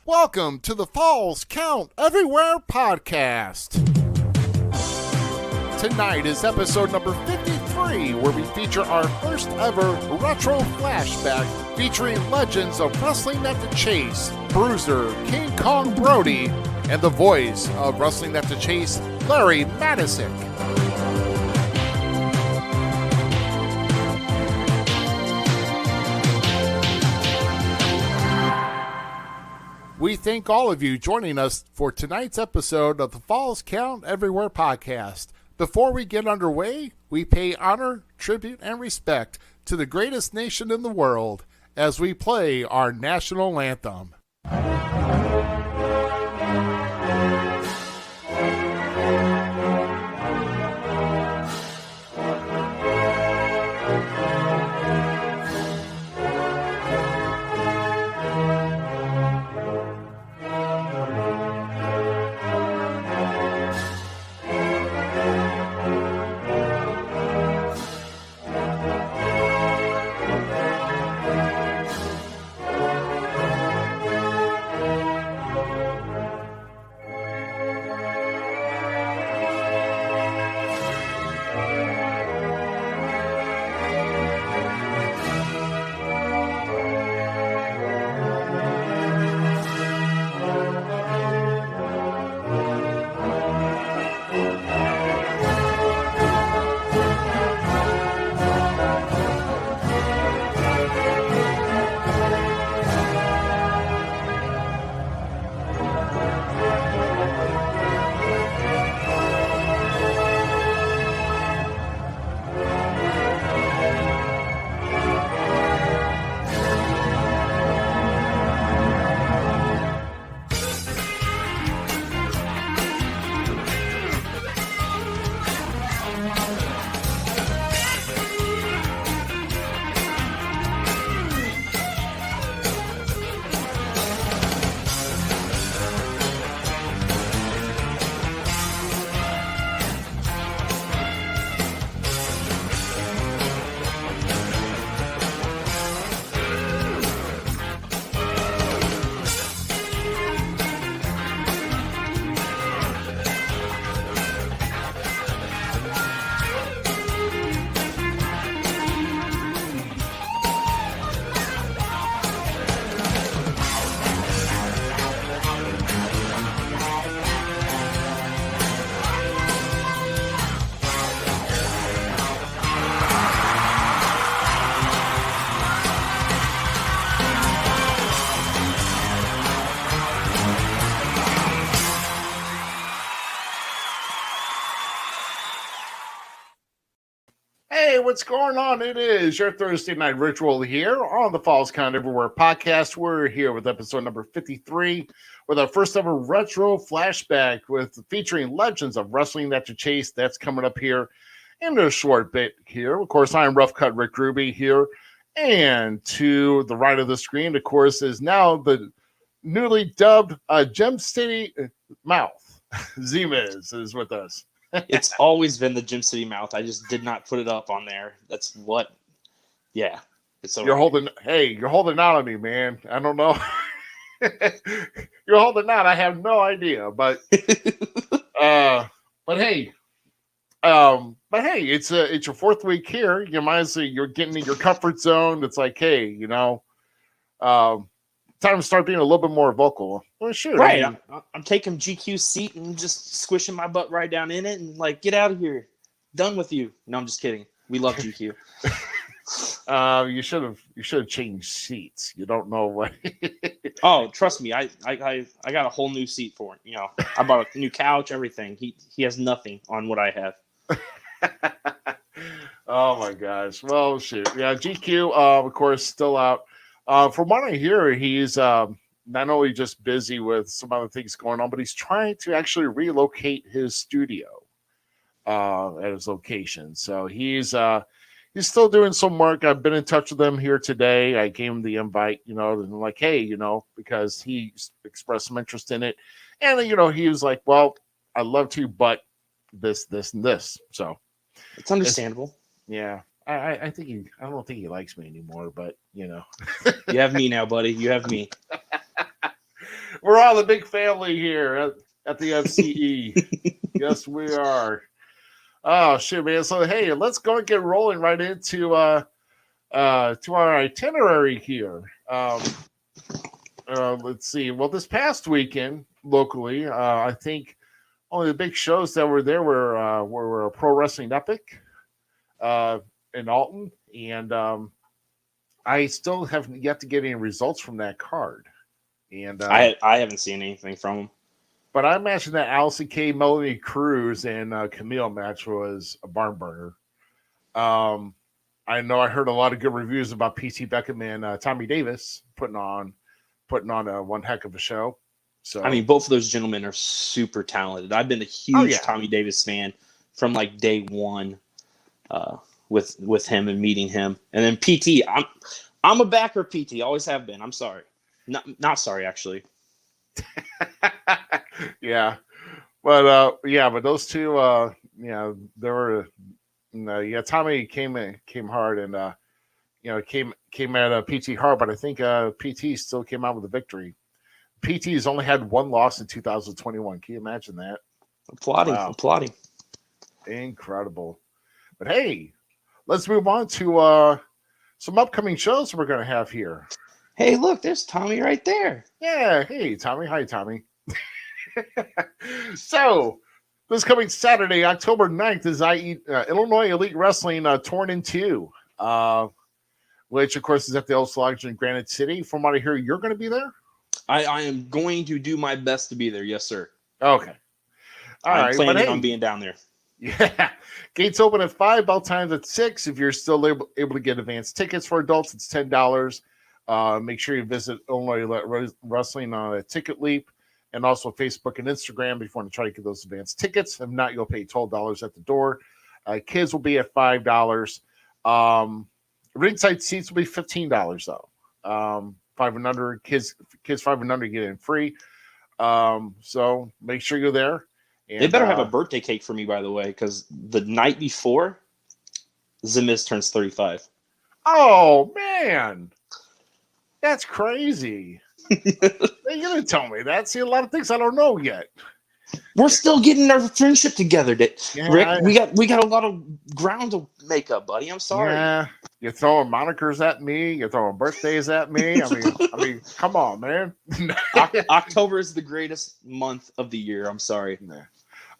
Welcome to the Falls Count Everywhere podcast. Tonight is episode number 53, where we feature our first ever retro flashback featuring legends of wrestling at the Chase, Bruiser, King Kong Brody, and the voice of Wrestling at the Chase, Larry Matysik. We thank all of you joining us for tonight's episode of the Falls Count Everywhere podcast. Before we get underway, we pay honor, tribute, and respect to the greatest nation in the world as we play our national anthem. Hey, what's going on? It is your Thursday night ritual here on the Falls Count Everywhere podcast. We're here with episode number 53 with our first ever retro flashback featuring legends of wrestling at the Chase. That's coming up here in a short bit here. Of course, I'm Rough Cut Rick Ruby here. And to the right of the screen, of course, is now the newly dubbed Gem City Mouth. Z-Miz is with us. It's always been the Gym City Mouth. I just did not put it up on there. That's what. Yeah, it's so. You're holding out on me, man. I don't know. You're holding out. I have no idea, but hey, it's your fourth week here. You might as well, you're getting in your comfort zone. It's like, hey, time to start being a little bit more vocal. Well, sure. Right. I'm taking GQ's seat and just squishing my butt right down in it and like, get out of here. Done with you. No, I'm just kidding. We love GQ. You should have changed seats. You don't know what. Oh, trust me. I got a whole new seat for him. I bought a new couch, everything. He has nothing on what I have. Oh my gosh. Well, shoot. Yeah, GQ, of course, still out. From what I hear, he's not only just busy with some other things going on, but he's trying to actually relocate his studio at his location. So he's still doing some work. I've been in touch with him here today. I gave him the invite, and like, hey, because he expressed some interest in it. And, he was like, well, I'd love to, but this, and this. So it's understandable. Yeah. I don't think he likes me anymore, but You have me now, buddy. You have me. We're all the big family here at the FCE. Yes, we are. Oh shit, man! So hey, let's go and get rolling right into to our itinerary here. Let's see. Well, this past weekend locally, I think only the big shows that were there were Pro Wrestling Epic in Alton, and I still have yet to get any results from that card. And I haven't seen anything from him. but I imagine that Allison K, Melanie Cruz, and Camille match was a barn burner. I know I heard a lot of good reviews about PT Beckham and Tommy Davis putting on one heck of a show. So I mean, both of those gentlemen are super talented. I've been a huge Tommy Davis fan from like day one with him and meeting him. And then PT, I'm a backer of PT. Always have been. I'm sorry. Not sorry, actually. Yeah. But those two, there were, Tommy came hard and, came at PT hard, but I think PT still came out with a victory. PT has only had one loss in 2021. Can you imagine that? Applauding. Incredible. But hey, let's move on to some upcoming shows we're going to have here. Hey, look, there's Tommy right there. Yeah. Hey, Tommy. Hi, Tommy. So, this coming Saturday, October 9th, is Illinois Elite Wrestling Torn in Two, which, of course, is at the Elks Lodge in Granite City. From what I hear, you're going to be there? I am going to do my best to be there. Yes, sir. Okay. I'm planning on being down there. Yeah. Gates open at 5, bell times at 6. If you're still able to get advanced tickets for adults, it's $10. Make sure you visit Illinois Wrestling on Ticket Leap and also Facebook and Instagram if you want to try to get those advanced tickets. If not, you'll pay $12 at the door. Kids will be at $5. Ringside seats will be $15 though. 5 and under, kids 5 and under get in free. So make sure you're there. And, they better have a birthday cake for me, by the way, because the night before, Z-Miz turns 35. Oh man, that's crazy. You're gonna tell me that? See, a lot of things I don't know yet. We're still getting our friendship together, Rick. We got a lot of ground to make up, buddy. I'm sorry. Yeah, you're throwing monikers at me. You're throwing birthdays at me. I mean, come on, man. October is the greatest month of the year. I'm sorry. Nah.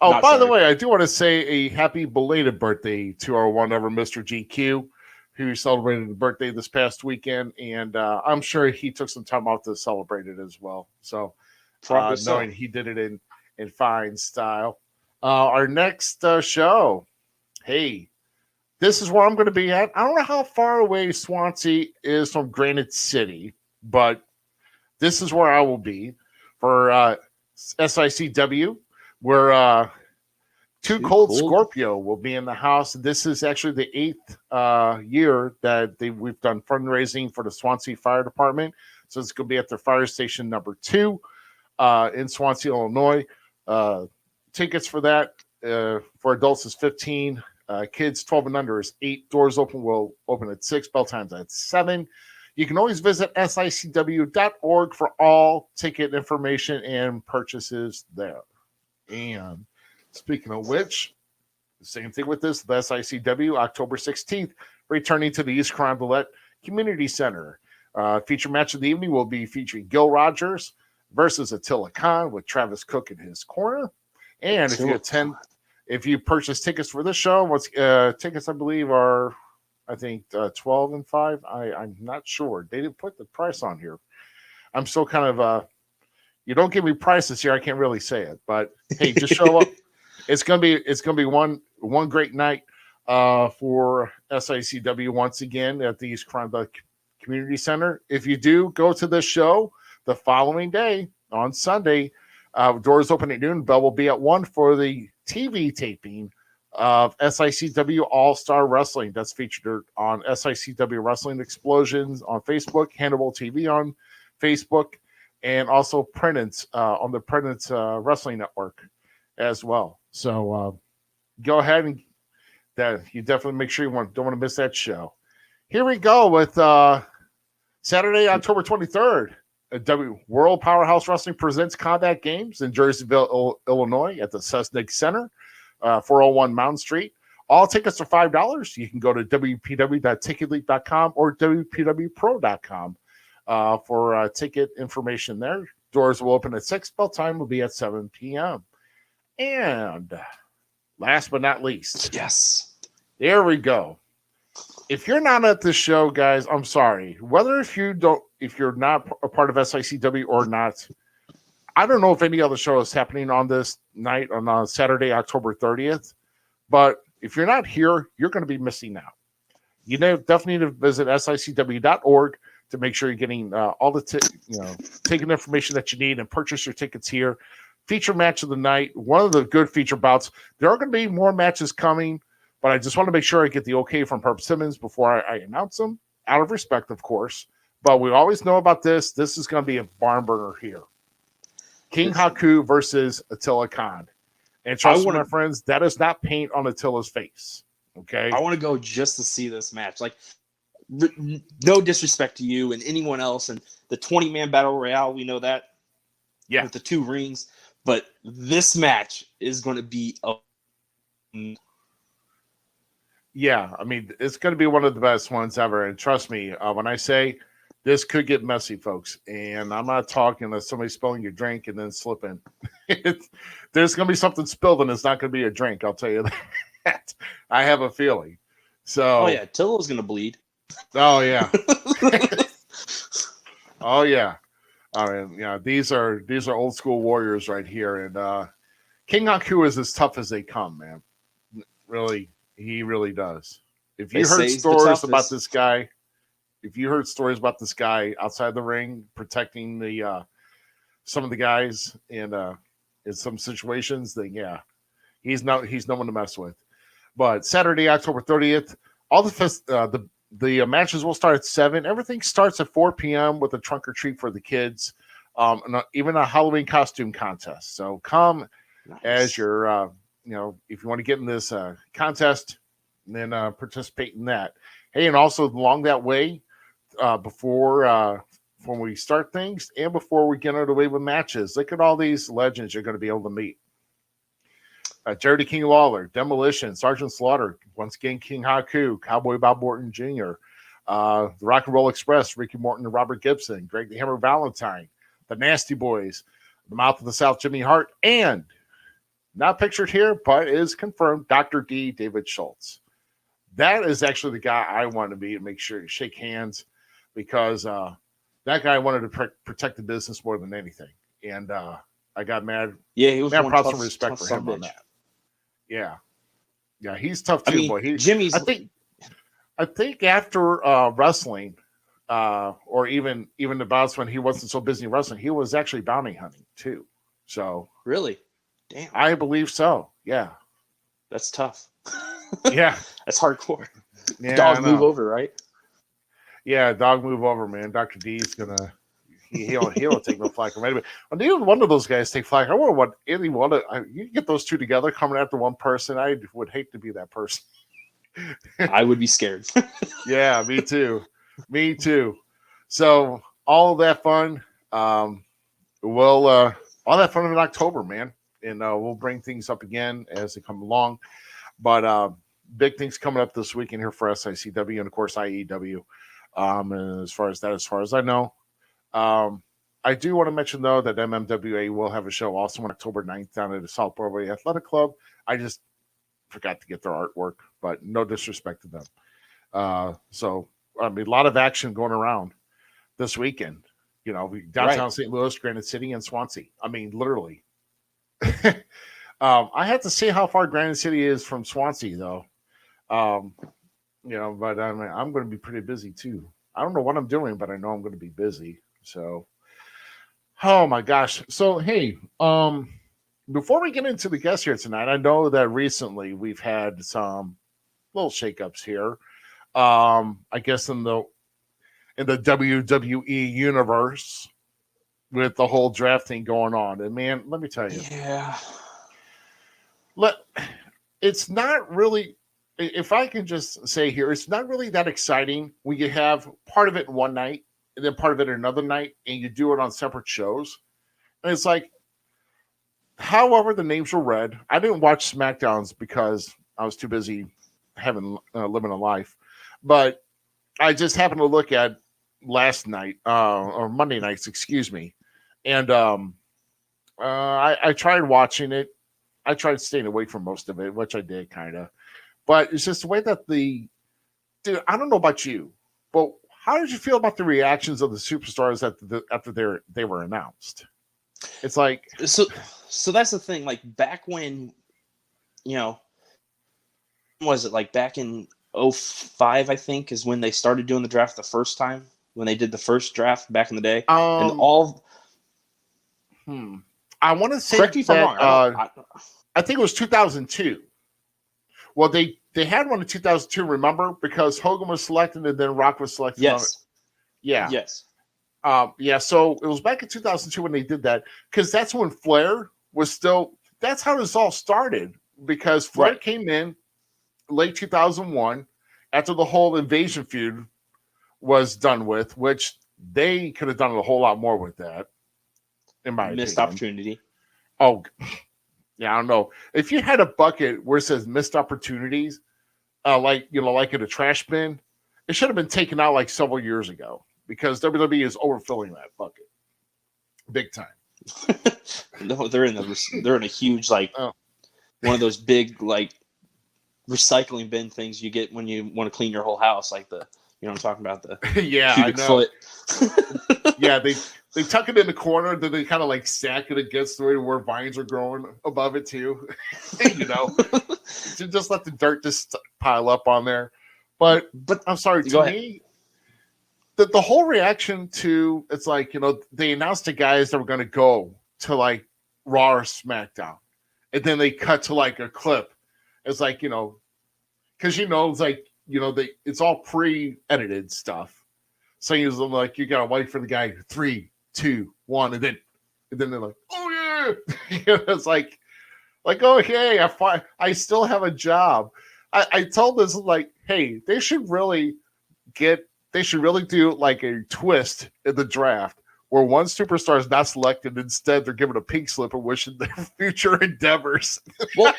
Oh, by the way, I do want to say a happy belated birthday to our one ever Mr. GQ, who celebrated his birthday this past weekend, and I'm sure he took some time off to celebrate it as well. So, knowing he did it in fine style. Our next show, hey, this is where I'm going to be at. I don't know how far away Swansea is from Granite City, but this is where I will be for SICW, where Too Cold Scorpio will be in the house. This is actually the 8th year that we've done fundraising for the Swansea Fire Department. So it's going to be at their fire station number 2 in Swansea, Illinois. Tickets for that for adults is $15. Kids 12 and under is $8. Doors will open at 6. Bell times at 7. You can always visit sicw.org for all ticket information and purchases there. And speaking of which, the same thing with this, the SICW, October 16th, returning to the East Carondelet Community Center. Feature match of the evening will be featuring Gil Rogers versus Attila Khan with Travis Cook in his corner. And if you purchase tickets for this show, tickets I believe are, I think, 12 and 5. I'm not sure. They didn't put the price on here. I'm still kind of you don't give me prices here, I can't really say it. But hey, just show up. It's gonna be one great night for SICW once again at the East Carondelet Community Center. If you do go to the show the following day on Sunday, doors open at noon. Bell will be at 1 for the TV taping of SICW All-Star Wrestling. That's featured on SICW Wrestling Explosions on Facebook, Hannibal TV on Facebook, and also Prentice on the Prentice Wrestling Network as well. So go ahead and you definitely make sure don't want to miss that show. Here we go with Saturday, October 23rd. World Powerhouse Wrestling presents Combat Games in Jerseyville, Illinois at the Susnick Center, 401 Mountain Street. All tickets are $5. You can go to wpw.ticketleap.com or wpwpro.com for ticket information there. Doors will open at 6. Bell time will be at 7 p.m. And last but not least, yes, there we go. If you're not at this show, guys, I'm sorry. If you're not a part of SICW or not, I don't know if any other show is happening on this night on Saturday, October 30th. But if you're not here, you're going to be missing out. You definitely need to visit sicw.org to make sure you're getting all the taking information that you need and purchase your tickets here. Feature match of the night, one of the good feature bouts. There are going to be more matches coming, but I just want to make sure I get the okay from Herb Simmons before I announce them, out of respect, of course. But we always know about this. This is going to be a barn burner here. King Haku versus Attila Khan. And trust me, my friends, that is not paint on Attila's face. Okay? I want to go just to see this match. Like, no disrespect to you and anyone else. And the 20-man battle royale, we know that. Yeah. With the 2 rings. But this match is going to be yeah, I mean, it's going to be one of the best ones ever. And trust me, when I say this could get messy, folks, and I'm not talking of somebody spilling your drink and then slipping. There's going to be something spilled and it's not going to be a drink. I'll tell you that. I have a feeling. So, oh, yeah, Attila's going to bleed. Oh, yeah. Oh, yeah. I mean, yeah, these are old school warriors right here. And King Haku is as tough as they come, man. Really, he really does. If you heard stories about this guy, outside the ring protecting the some of the guys in some situations, then yeah, he's no one to mess with. But Saturday, October 30th, all the matches will start at 7. Everything starts at 4 p.m. with a trunk or treat for the kids, and even a Halloween costume contest. So come as your if you want to get in this contest, then participate in that. Hey, and also along that way, before when we start things and before we get underway with matches, look at all these legends you're going to be able to meet. Jerry King Lawler, Demolition, Sergeant Slaughter, once again King Haku, Cowboy Bob Morton Jr., the Rock and Roll Express, Ricky Morton and Robert Gibson, Greg the Hammer Valentine, the Nasty Boys, the Mouth of the South Jimmy Hart, and not pictured here, but is confirmed, Dr. D, David Schultz. That is actually the guy I want to be and make sure you shake hands, because that guy wanted to protect the business more than anything. And I got mad. Yeah, he was mad one props tough, and respect tough for him bitch. on that. Yeah. Yeah, he's tough too, boy. Jimmy's. I think after wrestling, or even the bouts when he wasn't so busy wrestling, he was actually bounty hunting too. So really, damn, I believe so. Yeah, that's tough. Yeah, that's hardcore. Yeah, dog move over, right? Yeah, dog move over, man. Dr. D's gonna he'll take no flack from anybody. When even one of those guys take flack, I wonder what any one of you get those two together coming after one person. I would hate to be that person. I would be scared. Yeah, me too. Me too. So all of that fun, all that fun in October, man. And we'll bring things up again as they come along. But big things coming up this weekend here for SICW and of course IEW. And as far as I know, I do want to mention though that MMWA will have a show also on October 9th down at the South Broadway Athletic Club. I just forgot to get their artwork, but no disrespect to them. So I mean, a lot of action going around this weekend. You know, downtown right. St. Louis, Granite City, and Swansea. I mean, literally. I have to see how far Granite City is from Swansea, though. But I mean, I'm going to be pretty busy too. I don't know what I'm doing, but I know I'm going to be busy. So, oh my gosh. So, hey, before we get into the guests here tonight, I know that recently we've had some little shakeups here. I guess in the WWE universe with the whole drafting going on. And man, let me tell you. Yeah. It's not really, if I can just say here, it's not really that exciting when you have part of it in one night and then part of it another night, and you do it on separate shows. And it's like, however the names were read, I didn't watch SmackDowns because I was too busy living a life. But I just happened to look at last night, or Monday nights, excuse me. And I tried watching it. I tried staying away from most of it, which I did kind of. But it's just the way that dude, I don't know about you, but how did you feel about the reactions of the superstars after they were announced? It's like, so that's the thing. Like back when, was it like back in 05, I think, is when they started doing the draft the first time, when they did the first draft back in the day, and all. I want to say correct me if I'm wrong. I think it was 2002. Well, they had one in 2002. Remember, because Hogan was selected and then Rock was selected. Yes. Yeah. Yes. Yeah. So it was back in 2002 when they did that, because that's when Flair was still. That's how this all started, because Flair came in late 2001 after the whole Invasion feud was done with, which they could have done a whole lot more with that. In my missed opinion. Opportunity. Oh, yeah, I don't know. If you had a bucket where it says missed opportunities, like in a trash bin, it should have been taken out like several years ago, because WWE is overfilling that bucket, big time. No, they're in a huge one of those big like recycling bin things you get when you want to clean your whole house, like what I'm talking about, the cubic foot. Yeah, they tuck it in the corner, then they kind of like stack it against the way where vines are growing above it too. To just let the dirt just pile up on there. But I'm sorry, to me, the whole reaction to, it's like, they announced the guys that were going to go to like Raw or SmackDown, and then they cut to like a clip. It's like, because it's like, it's all pre-edited stuff. So you're like, you got to wait for the guy, 3, 2, 1, and then they're like, oh yeah. It's like, okay, I still have a job. I told this, like, hey, they should really do like a twist in the draft where one superstar is not selected. Instead, they're given a pink slip and wishing their future endeavors. Well,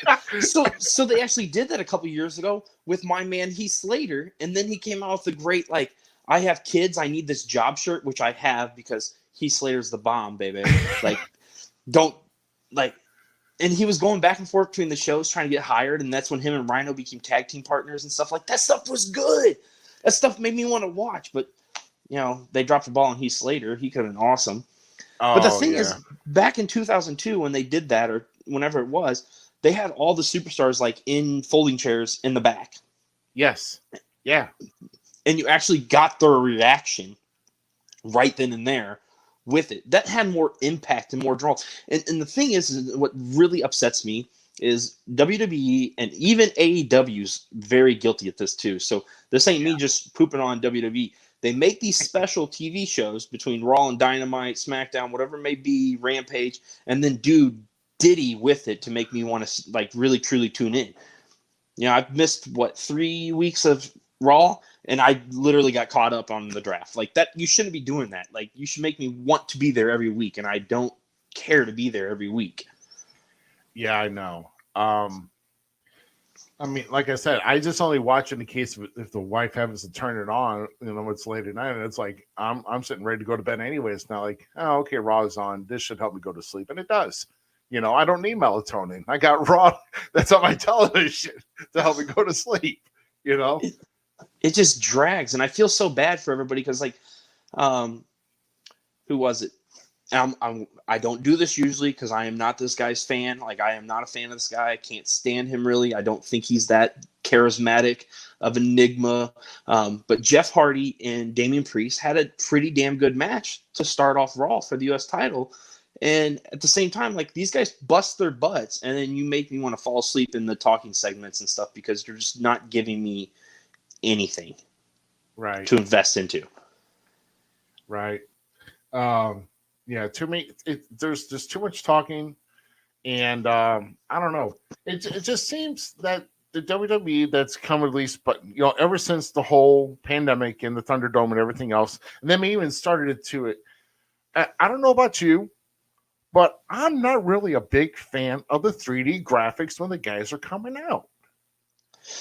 so they actually did that a couple years ago with my man Heath Slater, and then he came out with the great, like, I have kids, I need this job shirt, which I have because Heath Slater's the bomb, baby. Like, and he was going back and forth between the shows trying to get hired, and that's when him and Rhino became tag team partners and stuff. Like, that stuff was good. That stuff made me want to watch, but they dropped the ball on Heath Slater. He could have been awesome. But the thing is, back in 2002 when they did that, or whenever it was, they had all the superstars like in folding chairs in the back. Yes. Yeah. And you actually got their reaction right then and there with it. That had more impact and more draw. And the thing is what really upsets me is WWE and even AEW's very guilty at this too. So this ain't me just pooping on WWE. They make these special TV shows between Raw and Dynamite, SmackDown, whatever it may be, Rampage, and then do Diddy with it to make me want to like really truly tune in. I've missed 3 weeks of Raw, and I literally got caught up on the draft. Like that, you shouldn't be doing that. Like, you should make me want to be there every week, and I don't care to be there every week. Yeah, I know. I mean, like I said, I just only watch in the case of if the wife happens to turn it on, it's late at night, and it's like I'm sitting ready to go to bed anyway. It's not like, oh, okay, Raw is on. This should help me go to sleep, and it does. I don't need melatonin. I got Raw that's on my television to help me go to sleep. It just drags, and I feel so bad for everybody because, like, who was it? I don't do this usually because I am not this guy's fan. Like, I am not a fan of this guy. I can't stand him, really. I don't think he's that charismatic of enigma. But Jeff Hardy and Damian Priest had a pretty damn good match to start off Raw for the U.S. title. And at the same time, like, these guys bust their butts, and then you make me want to fall asleep in the talking segments and stuff because you're just not giving me anything to invest into. Right. Yeah, to me, there's just too much talking, and I don't know. It just seems that the WWE that's come at least, but ever since the whole pandemic and the Thunderdome and everything else, and then we even started it to it. I don't know about you, but I'm not really a big fan of the 3D graphics when the guys are coming out.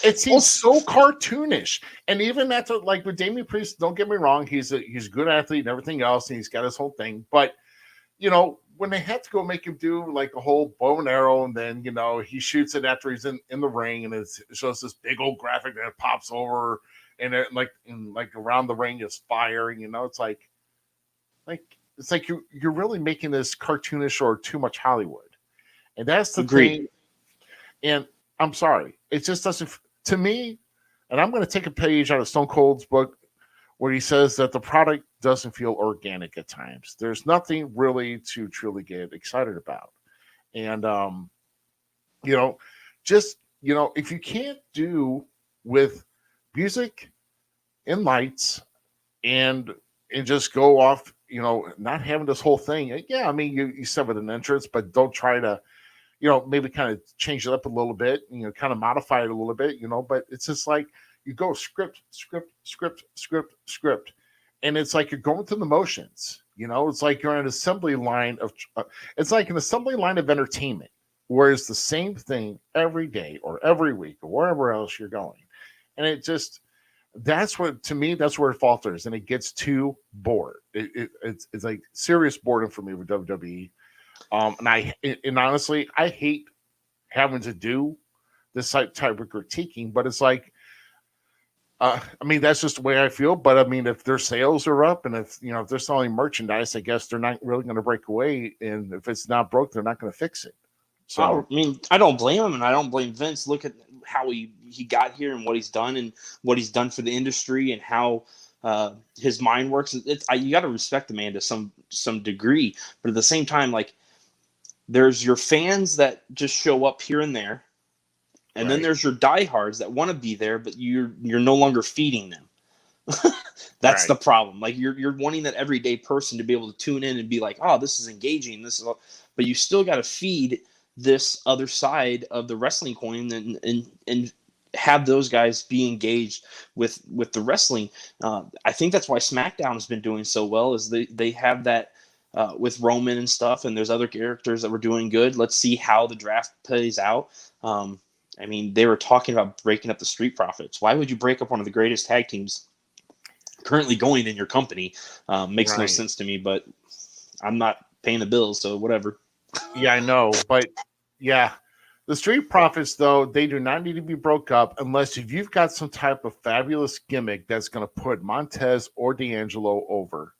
It seems so cartoonish, and even that's like with Damian Priest. Don't get me wrong; he's a good athlete and everything else, and he's got his whole thing. But when they had to go make him do like a whole bow and arrow, and then he shoots it after he's in the ring, and it shows this big old graphic that pops over, and like around the ring is fire. It's like you're really making this cartoonish or too much Hollywood, and that's the thing. And I'm sorry, it just doesn't to me. And I'm going to take a page out of Stone Cold's book where he says that the product doesn't feel organic at times. There's nothing really to truly get excited about. And, if you can't do with music and lights and just go off, not having this whole thing. Yeah, I mean, you said with an entrance, but don't try to, maybe kind of change it up a little bit, kind of modify it a little bit, but it's just like you go script. And it's like you're going through the motions, it's like you're on an assembly line it's like an assembly line of entertainment, where it's the same thing every day or every week or wherever else you're going. And it just, that's where it falters and it gets too bored. It's like serious boredom for me with WWE. And honestly, I hate having to do this type of critiquing, but it's like, I mean, that's just the way I feel. But I mean, if their sales are up and if they're selling merchandise, I guess they're not really going to break away. And if it's not broke, they're not going to fix it. So I mean, I don't blame him, and I don't blame Vince. Look at how he got here and what he's done for the industry and how his mind works. You got to respect the man to some degree, but at the same time, like, there's your fans that just show up here and there. And then there's your diehards that want to be there, but you're no longer feeding them. That's the problem. Like you're wanting that everyday person to be able to tune in and be like, oh, this is engaging. But you still got to feed this other side of the wrestling coin and have those guys be engaged with the wrestling. I think that's why SmackDown has been doing so well, is they have that with Roman and stuff, and there's other characters that were doing good. Let's see how the draft plays out. I mean, they were talking about breaking up the Street Profits. Why would you break up one of the greatest tag teams currently going in your company? Makes no sense to me, but I'm not paying the bills, so whatever. Yeah, I know. But yeah, the Street Profits, though, they do not need to be broke up unless if you've got some type of fabulous gimmick that's going to put Montez or D'Angelo over.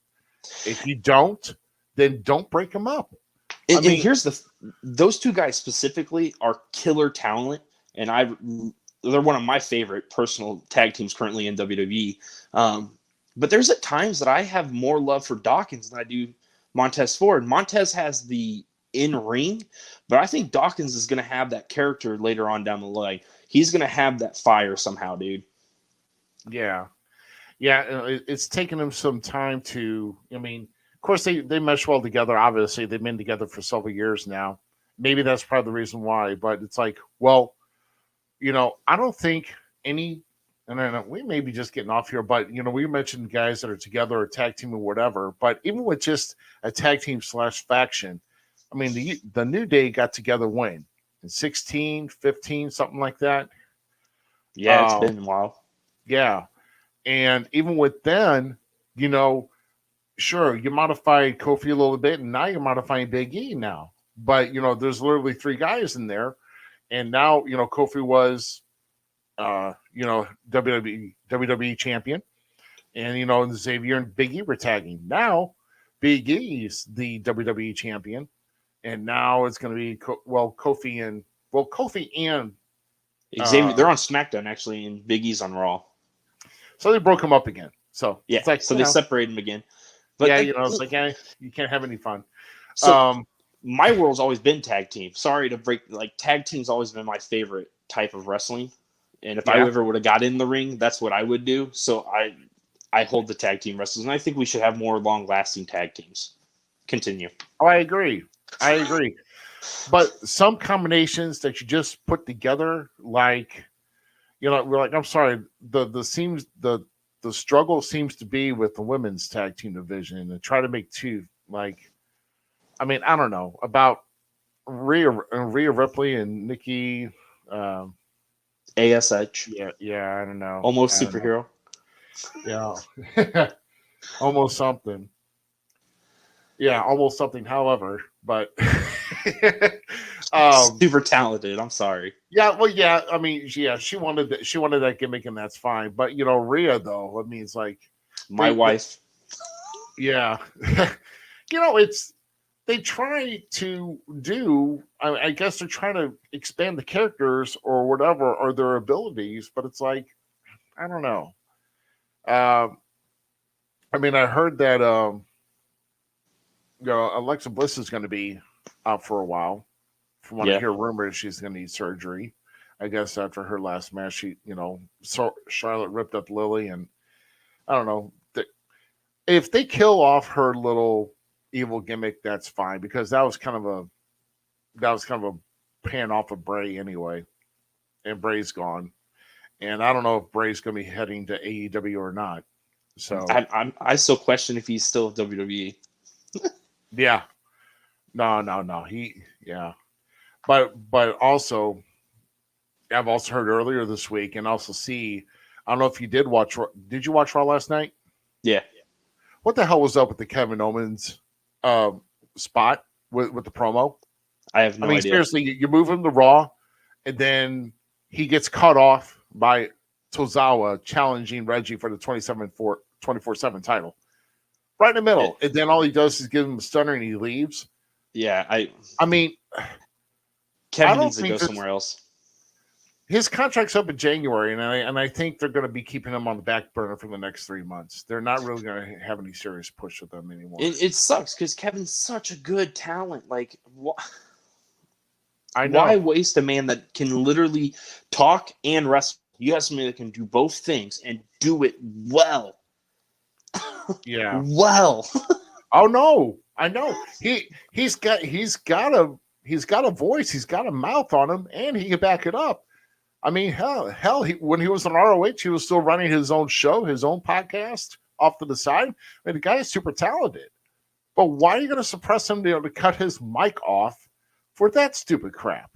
If you don't, then don't break them up. And here's those two guys specifically are killer talent. And they're one of my favorite personal tag teams currently in WWE. But there's at times that I have more love for Dawkins than I do Montez Ford. Montez has the in-ring, but I think Dawkins is going to have that character later on down the line. He's going to have that fire somehow, dude. Yeah. Yeah, it's taken him some time to, I mean, of course, they mesh well together. Obviously, they've been together for several years now. Maybe that's probably the reason why, but it's like, well, I don't think and I know we may be just getting off here, but, we mentioned guys that are together or tag team or whatever, but even with just a tag team / faction, I mean, the New Day got together when? In 16, 15, something like that? Yeah, it's been a while. Yeah. And even with then, sure, you modified Kofi a little bit, and now you're modifying Big E now. But, there's literally 3 guys in there. And now, Kofi was, WWE champion. And, Xavier and Big E were tagging. Now, Big E's the WWE champion. And now it's going to be, Kofi and Xavier, they're on SmackDown, actually, and Big E's on Raw. So they broke him up again. So, yeah, it's like, so they separated him again. But yeah, it's like, you can't have any fun. So, my world's always been tag team. Sorry to break, like, tag team's always been my favorite type of wrestling. And if I ever would have got in the ring, that's what I would do. So I hold the tag team wrestlers, and I think we should have more long-lasting tag teams. Continue. Oh, I agree. But some combinations that you just put together, like we're like, I'm sorry, the struggle seems to be with the women's tag team division and try to make two. Like, I mean, I don't know about Rhea Ripley and Nikki. ASH. Yeah, I don't know. Almost I don't know. superhero. Yeah, almost something. Yeah, almost something. However, but Super talented. I'm sorry. yeah, well, yeah. I mean, yeah, she wanted that gimmick, and that's fine. But Rhea though, I mean, it's like My wife. yeah, it's they try to do. I guess they're trying to expand the characters or whatever or their abilities, but it's like I don't know. I mean, I heard that Alexa Bliss is going to be out for a while. From what I hear, rumors she's going to need surgery. I guess after her last match, so Charlotte ripped up Lily, and I don't know if they kill off her little evil gimmick, that's fine because that was kind of a pan off of Bray anyway, and Bray's gone, and I don't know if Bray's going to be heading to AEW or not. So I still question if he's still WWE. Yeah. No. But also, I've also heard earlier this week, and also I don't know if you did watch. Did you watch Raw last night? Yeah. What the hell was up with the Kevin Owens spot with the promo? I have no idea. Seriously, you move him to Raw, and then he gets cut off by Tozawa challenging Reggie for the 24/7 title. Right in the middle. And then all he does is give him a stunner and he leaves. Yeah, I mean, Kevin needs to go somewhere else. His contract's up in January, and I think they're going to be keeping him on the back burner for the next 3 months. They're not really going to have any serious push with them anymore. It sucks because Kevin's such a good talent. Like, I know. Why waste a man that can literally talk and wrestle? You have somebody that can do both things and do it well. Yeah. Well. Oh no, I know. He's got a voice, he's got a mouth on him, and he can back it up. I mean, hell, when he was on ROH, he was still running his own show, his own podcast off to the side. I mean, the guy is super talented. But why are you going to suppress him to cut his mic off for that stupid crap?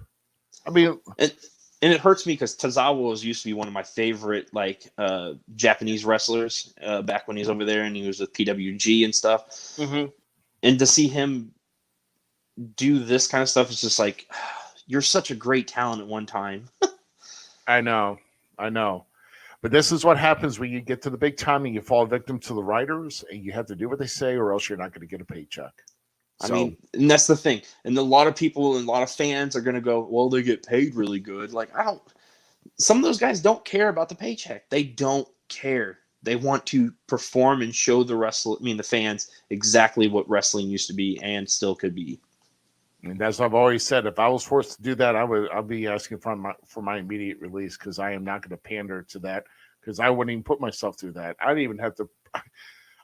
I mean, and it hurts me because Tozawa used to be one of my favorite Japanese wrestlers back when he was over there and he was with PWG and stuff. Mm-hmm. And to see him do this kind of stuff is just like, you're such a great talent at one time. I know. But this is what happens when you get to the big time and you fall victim to the writers and you have to do what they say or else you're not going to get a paycheck. I mean, and that's the thing. And a lot of people and a lot of fans are going to go, well, they get paid really good. Like, some of those guys don't care about the paycheck. They don't care. They want to perform and show the fans exactly what wrestling used to be and still could be. And as I've always said, if I was forced to do that, I'll be asking for my immediate release because I am not going to pander to that because I wouldn't even put myself through that. I'd even have to.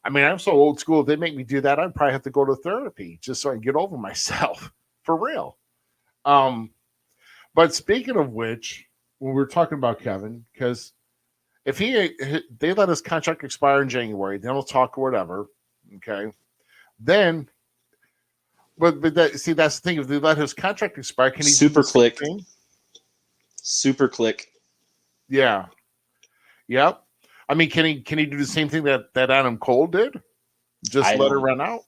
I mean, I'm so old school. If they make me do that, I'd probably have to go to therapy just so I can get over myself for real. But speaking of which, when we're talking about Kevin, because if they let his contract expire in January, then we'll talk or whatever. Okay, then. But that's the thing. If they let his contract expire, can he super click? Super click. Yeah. Yep. I mean, can he do the same thing that Adam Cole did? Just let it run out?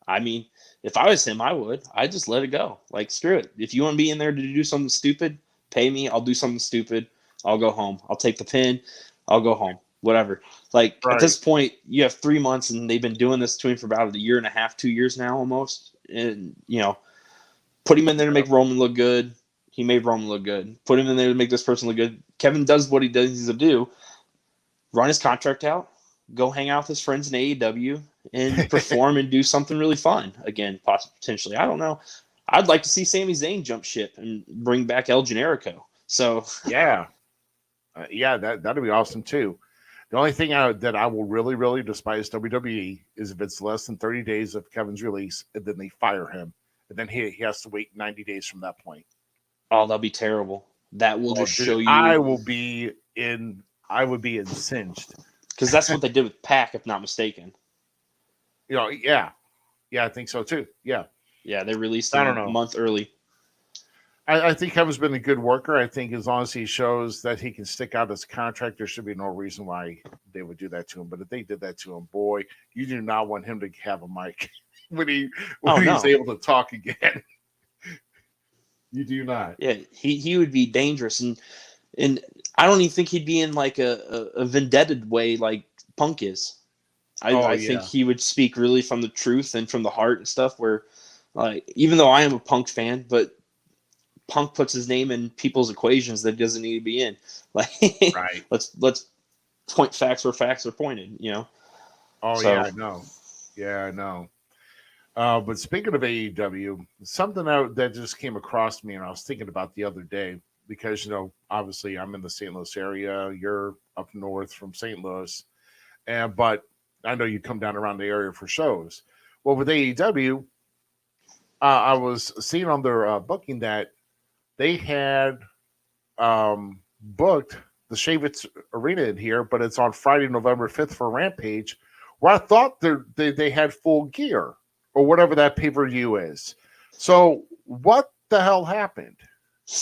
I mean, if I was him, I would. I'd just let it go. Like, screw it. If you want to be in there to do something stupid, pay me. I'll do something stupid. I'll go home. I'll take the pin. I'll go home. Whatever. Like, right. At this point, you have 3 months, and they've been doing this to him for about a year and a half, 2 years now almost. And, put him in there to make Roman look good. He made Roman look good. Put him in there to make this person look good. Kevin does what he needs to do. Run his contract out. Go hang out with his friends in AEW and perform and do something really fun again, potentially. I don't know. I'd like to see Sami Zayn jump ship and bring back El Generico. So yeah, that'd be awesome too. The only thing that I will really, really despise WWE is if it's less than 30 days of Kevin's release and then they fire him. And then he has to wait 90 days from that point. Oh, that'll be terrible. That will just show you. I will be I would be incensed. Because that's what they did with Pac, if not mistaken. Yeah, I think so too. Yeah, they released I him don't a know. month early. I think Kevin's been a good worker. I think as long as he shows that he can stick out his contract, there should be no reason why they would do that to him. But if they did that to him, boy, you do not want him to have a mic when he's able to talk again. You do not. Yeah, he would be dangerous, and I don't even think he'd be in like a vendetta way like Punk is. I think he would speak really from the truth and from the heart and stuff. Where, like, even though I am a Punk fan, but Punk puts his name in people's equations that doesn't need to be in. Like, right? Let's point facts where facts are pointed. Oh so. Yeah, I know. But speaking of AEW, something that just came across me, and I was thinking about the other day because obviously I'm in the St. Louis area. You're up north from St. Louis, but I know you come down around the area for shows. Well, with AEW, I was seeing on their booking that they had booked the Shavitz Arena in here, but it's on Friday, November 5th for Rampage, where I thought they had Full Gear or whatever that pay-per-view is. So what the hell happened?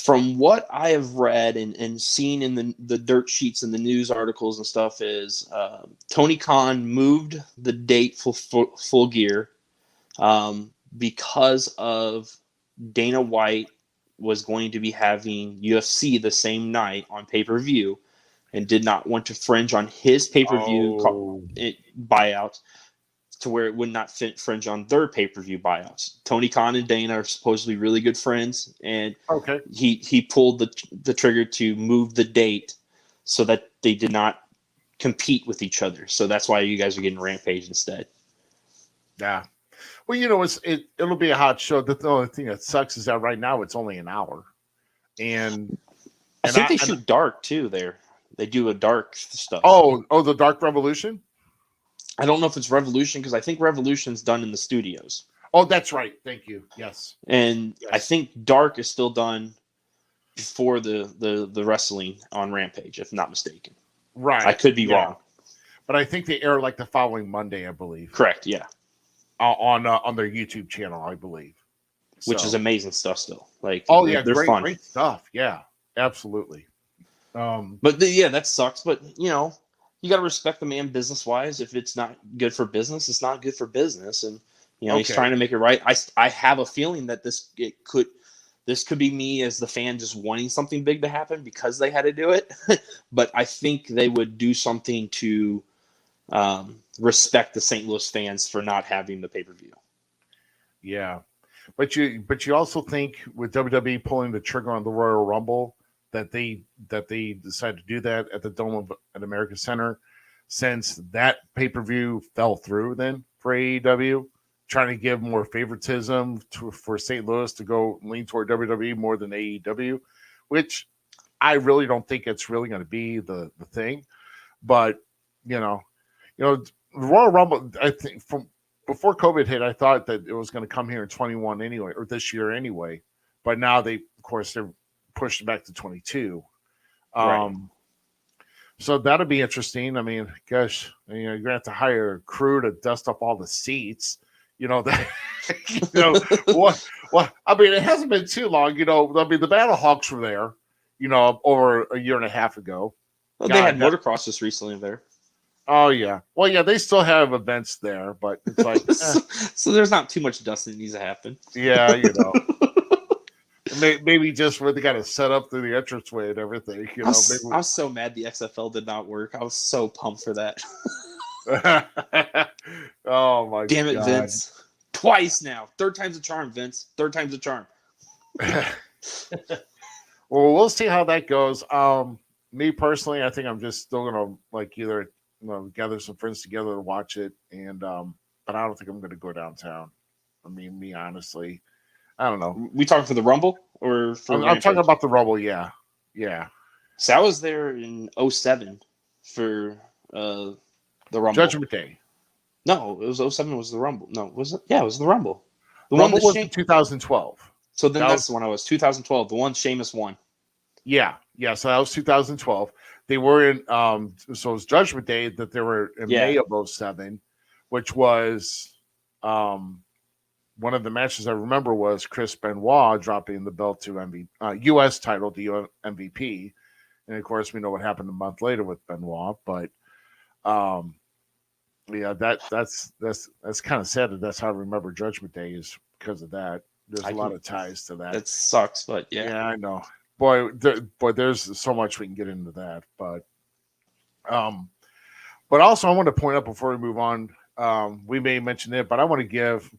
From what I have read and seen in the dirt sheets and the news articles and stuff is Tony Khan moved the date for Full Gear because of Dana White was going to be having UFC the same night on pay-per-view and did not want to fringe on his pay-per-view buyouts to where it would not fringe on their pay-per-view buyouts. Tony Khan and Dana are supposedly really good friends, and he pulled the trigger to move the date so that they did not compete with each other. So that's why you guys are getting Rampage instead. Yeah. Well, it'll be a hot show. The only thing that sucks is that right now it's only an hour, and I think they shoot dark too. They do a dark stuff. Oh, the Dark Revolution. I don't know if it's Revolution because I think Revolution's done in the studios. Oh, that's right. Thank you. Yes, and yes. I think Dark is still done before the wrestling on Rampage, if not mistaken. Right. I could be wrong, but I think they air like the following Monday, I believe. Correct. Yeah. On their YouTube channel, I believe, which is amazing stuff. Still, like, they're fun. Great stuff. Yeah, absolutely. But that sucks. But you got to respect the man business wise. If it's not good for business, it's not good for business. And he's trying to make it right. I have a feeling that this could be me as the fan just wanting something big to happen because they had to do it. But I think they would do something to respect the St. Louis fans for not having the pay-per-view. Yeah. But you also think with WWE pulling the trigger on the Royal Rumble that they decided to do that at the Dome at America Center, since that pay-per-view fell through then for AEW, trying to give more favoritism for St. Louis to go lean toward WWE more than AEW, which I really don't think it's really going to be the thing. But the Royal Rumble, I think from before COVID hit, I thought that it was going to come here in 21 anyway, or this year anyway. But now they're pushed back to 22. Right. So that'll be interesting. I mean, gosh, you're going to have to hire a crew to dust up all the seats. What? I mean, it hasn't been too long. I mean, the Battlehawks were there, over a year and a half ago. Well, they had motocross just recently there. Oh, yeah. Well, yeah, they still have events there, but it's like... So there's not too much dust that needs to happen. Yeah, Maybe just where they got to set up through the entranceway and everything. I was so mad the XFL did not work. I was so pumped for that. Oh, my God. Damn it, Vince. Twice now. Third time's a charm, Vince. Third time's a charm. Well, we'll see how that goes. Me personally, I think I'm just still going to either gather some friends together to watch it, and but I don't think I'm going to go downtown. I mean, me honestly, I don't know. We talking for the Rumble or for? I'm talking about the Rumble. Yeah. So I was there in 2007 for the Rumble. Judgment Day. No, it was 2007. Was the Rumble? No, was it? Yeah, it was the Rumble. The Rumble was in 2012. So then that's the one I was. 2012, the one Sheamus won. Yeah. So that was 2012. they were in so it was Judgment Day that they were in May of 07, which was one of the matches I remember was Chris Benoit dropping the belt to US title to MVP. And of course we know what happened a month later with Benoit, but yeah, that's kind of sad that's how I remember Judgment Day is because of that. There's a lot of ties to that. It sucks, but yeah, I know. Boy, there's so much we can get into that, but also I want to point out before we move on, we may mention it, but I want to give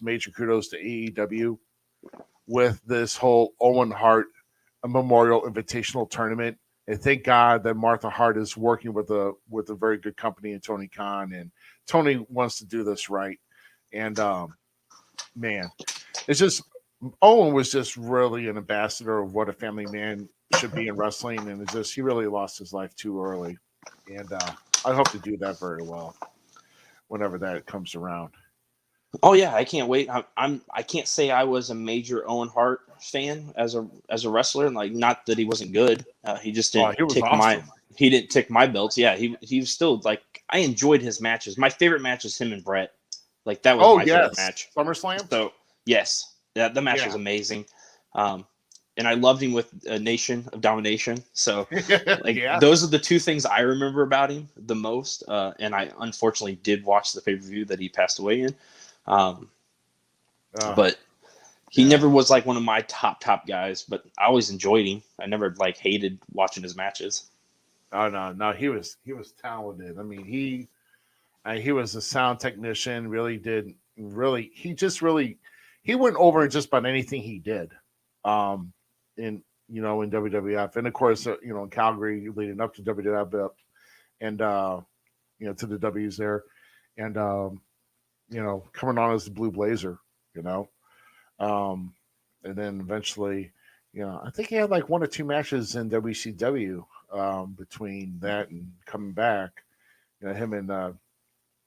major kudos to AEW with this whole Owen Hart Memorial Invitational Tournament. And thank God that Martha Hart is working with a very good company in Tony Khan, and Tony wants to do this right. And man, it's just Owen was just really an ambassador of what a family man should be in wrestling, and he really lost his life too early. And I hope to do that very well whenever that comes around. Oh yeah, I can't wait. I can't say I was a major Owen Hart fan as a wrestler. Like, not that he wasn't good. He just didn't he didn't tick my belts. Yeah, he was still like, I enjoyed his matches. My favorite match is him and Brett. Like, that was my favorite match. SummerSlam. So yes, the match was amazing. And I loved him with Nation of Domination. So those are the two things I remember about him the most. And I unfortunately did watch the pay-per-view that he passed away in. But he never was like one of my top guys, but I always enjoyed him. I never like hated watching his matches. Oh no, he was talented. I mean, he was a sound technician, he went over just about anything he did. In WWF, and of course, in Calgary leading up to WWF, and to the W's there, and coming on as the Blue Blazer, and then eventually, I think he had like one or two matches in WCW between that and coming back, him and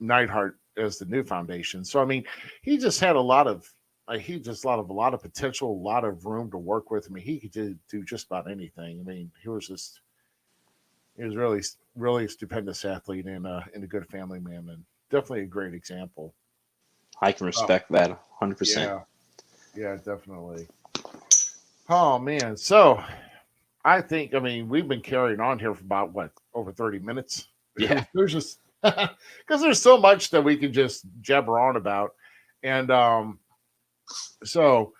Neidhart as the New Foundation. So I mean, he just had a lot of potential, a lot of room to work with. I mean, he could do just about anything. I mean, he was really, really stupendous athlete and a good family man, and definitely a great example. I can respect that 100%. Yeah, definitely. Oh man, so I think we've been carrying on here for about over 30 minutes. Yeah, there's just because there's so much that we can just jabber on about, and so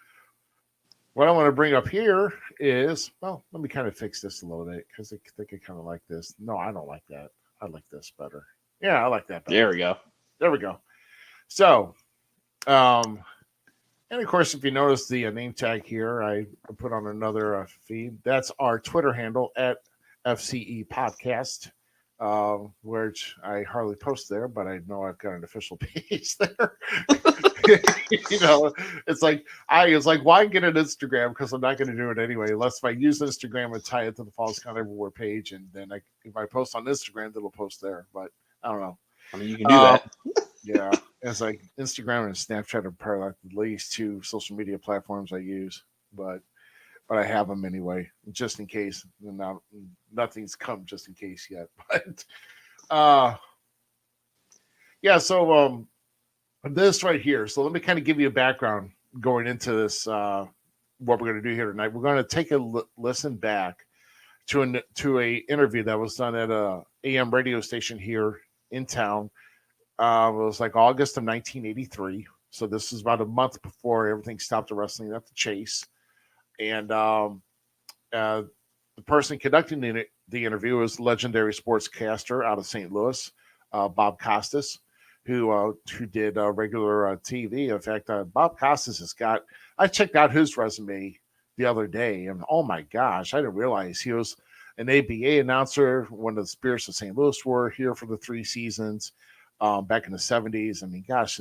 what I want to bring up here is, let me kind of fix this a little bit because I think I kind of like this. No, I don't like that. I like this better. Yeah, I like that better. There we go. So, and of course, if you notice the name tag here, I put on another feed. That's our Twitter handle at FCE Podcast, which I hardly post there, but I know I've got an official page there. It's like why get an Instagram, because I'm not going to do it anyway, unless if I use Instagram and tie it to the Falls Count Everywhere page, and then if I post on Instagram, it'll post there. But I don't know. I mean, you can do that. Yeah, it's like Instagram and Snapchat are probably like the least two social media platforms I use, but I have them anyway, just in case. Now nothing's come just in case yet, but yeah. So this right here. So let me kind of give you a background going into this. What we're going to do here tonight. We're going to take a listen back to a interview that was done at a AM radio station here in town. It was like August of 1983. So this is about a month before everything stopped wrestling at the Chase. And the person conducting the interview was legendary sportscaster out of St. Louis, Bob Costas, who did regular TV. In fact, Bob Costas I checked out his resume the other day, and oh my gosh, I didn't realize he was an ABA announcer when the Spirits of St. Louis were here for the 3 seasons back in the 70s. I mean, gosh,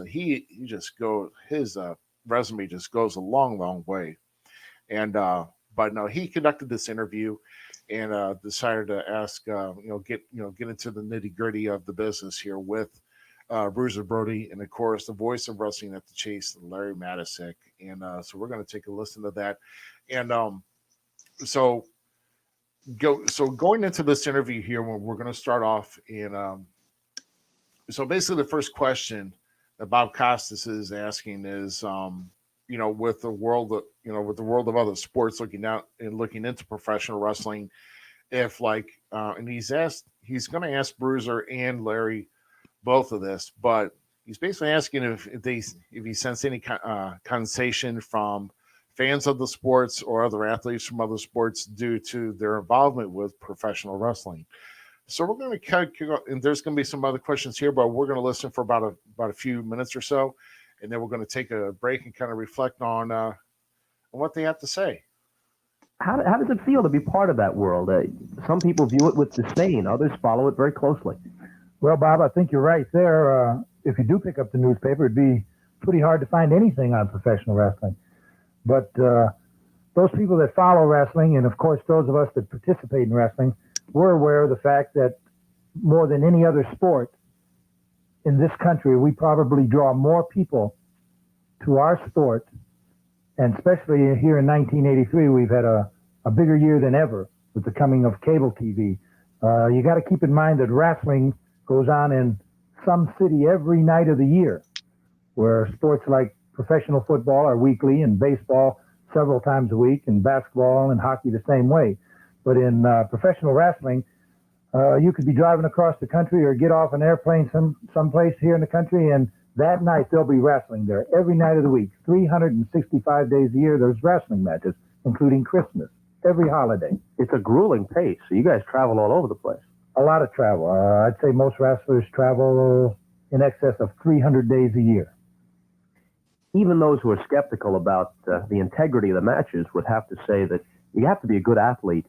his resume just goes a long, long way. And but no, he conducted this interview and decided to ask, get into the nitty gritty of the business here with Bruiser Brody, and of course the voice of wrestling at the Chase, Larry Matysik. And so we're going to take a listen to that. And so going into this interview here, we're going to start off in. So basically, the first question that Bob Costas is asking is, with the world, with the world of other sports, looking out and looking into professional wrestling, if and he's going to ask Bruiser and Larry both of this, but he's basically asking if he sense any condensation from fans of the sports or other athletes from other sports due to their involvement with professional wrestling. So we're going to and there's going to be some other questions here, but we're going to listen for about a few minutes or so, and then we're going to take a break and kind of reflect on what they have to say. How does it feel to be part of that world? Some people view it with disdain; others follow it very closely. Well, Bob, I think you're right there. If you do pick up the newspaper, it'd be pretty hard to find anything on professional wrestling. But those people that follow wrestling, and of course those of us that participate in wrestling, we're aware of the fact that more than any other sport in this country, we probably draw more people to our sport. And especially here in 1983, we've had a bigger year than ever with the coming of cable TV. You got to keep in mind that wrestling goes on in some city every night of the year, where sports like professional football are weekly and baseball several times a week, and basketball and hockey the same way. But in professional wrestling, you could be driving across the country or get off an airplane someplace here in the country, and that night there'll be wrestling there every night of the week. 365 days a year, there's wrestling matches, including Christmas, every holiday. It's a grueling pace, so you guys travel all over the place. A lot of travel. I'd say most wrestlers travel in excess of 300 days a year. Even those who are skeptical about the integrity of the matches would have to say that you have to be a good athlete,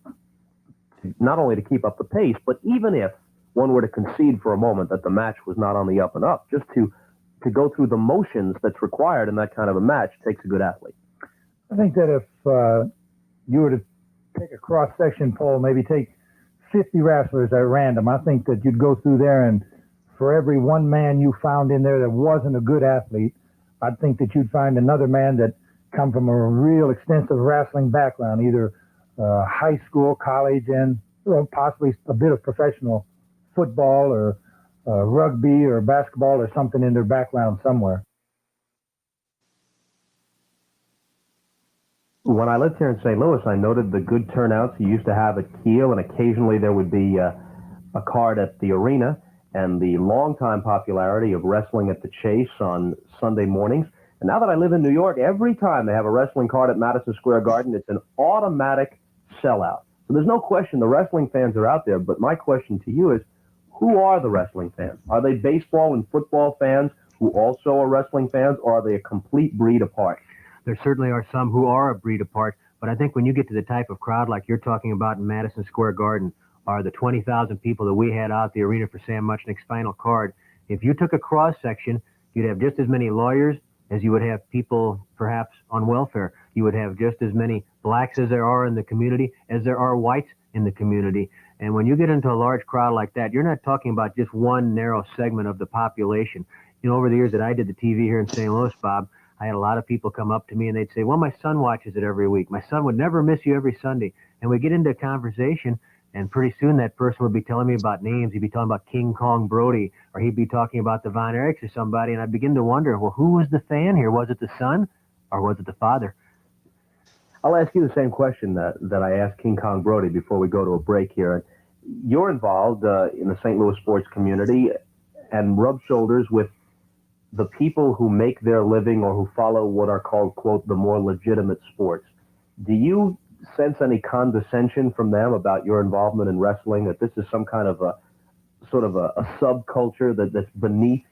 not only to keep up the pace, but even if one were to concede for a moment that the match was not on the up and up, just to go through the motions that's required in that kind of a match takes a good athlete. I think that if you were to take a cross-section poll, maybe take 50 wrestlers at random, I think that you'd go through there, and for every one man you found in there that wasn't a good athlete, I'd think that you'd find another man that come from a real extensive wrestling background, either high school, college, and possibly a bit of professional football or rugby or basketball or something in their background somewhere. When I lived here in St. Louis, I noted the good turnouts you used to have at Kiel, and occasionally there would be a card at the arena, and the longtime popularity of wrestling at the Chase on Sunday mornings. And now that I live in New York, every time they have a wrestling card at Madison Square Garden, it's an automatic sellout. So there's no question the wrestling fans are out there, but my question to you is, who are the wrestling fans? Are they baseball and football fans who also are wrestling fans, or are they a complete breed apart? There certainly are some who are a breed apart, but I think when you get to the type of crowd like you're talking about in Madison Square Garden, or the 20,000 people that we had out the arena for Sam Muchnick's final card, if you took a cross-section, you'd have just as many lawyers as you would have people perhaps on welfare. You would have just as many blacks as there are in the community as there are whites in the community. And when you get into a large crowd like that, you're not talking about just one narrow segment of the population. You know, over the years that I did the TV here in St. Louis, Bob, I had a lot of people come up to me and they'd say, well, my son watches it every week. My son would never miss you every Sunday. And we get into a conversation, and pretty soon that person would be telling me about names. He'd be talking about King Kong Brody, or he'd be talking about the Von Erichs or somebody. And I'd begin to wonder, well, who was the fan here? Was it the son or was it the father? I'll ask you the same question that I asked King Kong Brody before we go to a break here. You're involved in the St. Louis sports community and rub shoulders with the people who make their living or who follow what are called, quote, the more legitimate sports. Do you sense any condescension from them about your involvement in wrestling, that this is some kind of a sort of a subculture that's beneath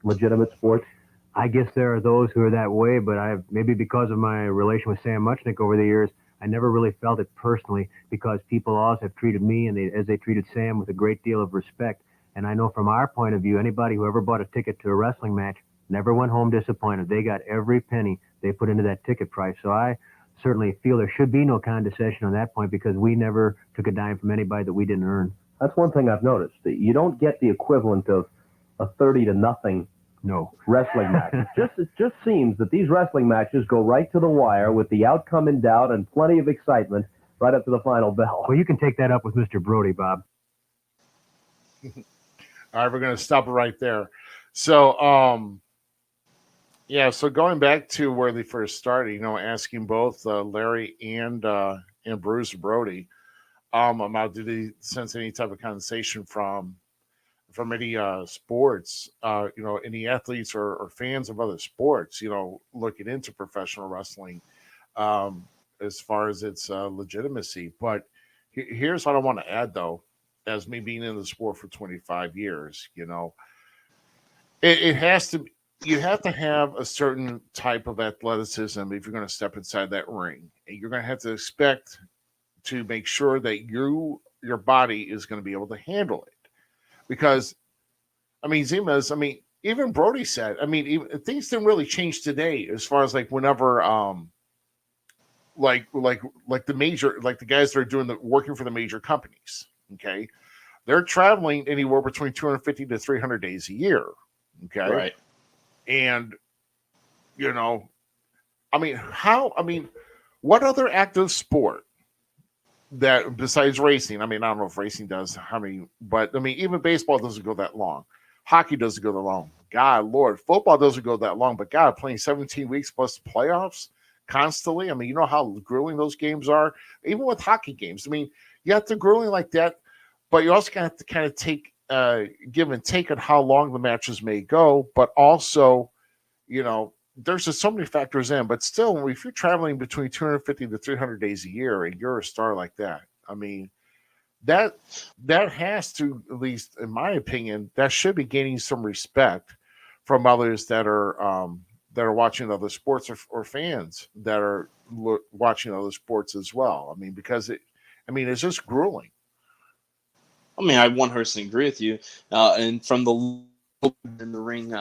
legitimate sports? I guess there are those who are that way, but maybe because of my relation with Sam Muchnick over the years, I never really felt it personally, because people always have treated me as they treated Sam with a great deal of respect. And I know from our point of view, anybody who ever bought a ticket to a wrestling match never went home disappointed. They got every penny they put into that ticket price. So I certainly feel there should be no condescension on that point, because we never took a dime from anybody that we didn't earn. That's one thing I've noticed. That you don't get the equivalent of a 30-0 wrestling match. It just seems that these wrestling matches go right to the wire with the outcome in doubt and plenty of excitement. right up to the final bell. Well, you can take that up with Mr. Brody, Bob. All right, we're going to stop it right there. So, yeah, so going back to where they first started, asking both Larry and Bruiser Brody about did they sense any type of condensation from any sports, any athletes or fans of other sports, looking into professional wrestling as far as its legitimacy. But here's what I want to add, though, as me being in the sport for 25 years, it has to. You have to have a certain type of athleticism if you're going to step inside that ring. And you're going to have to expect to make sure that your body is going to be able to handle it. Because, Z-Miz, even Brody said, even, things didn't really change today as far as like whenever, like the major, like the guys that are doing working for the major companies, okay, they're traveling anywhere between 250 to 300 days a year, okay, Right. And what other active sport that besides racing? I don't know if racing does how many, but even baseball doesn't go that long. Hockey doesn't go that long. God, Lord, football doesn't go that long. But God, playing 17 weeks plus the playoffs constantly. You know how grueling those games are. Even with hockey games, you have to grueling like that, but you also have to kind of take give and take on how long the matches may go. But also, there's just so many factors in. But still, if you're traveling between 250 to 300 days a year and you're a star like that, that has to, at least in my opinion, that should be gaining some respect from others that are watching other sports or fans that are watching other sports as well. Because it's just grueling. I 100% agree with you. And from the in the ring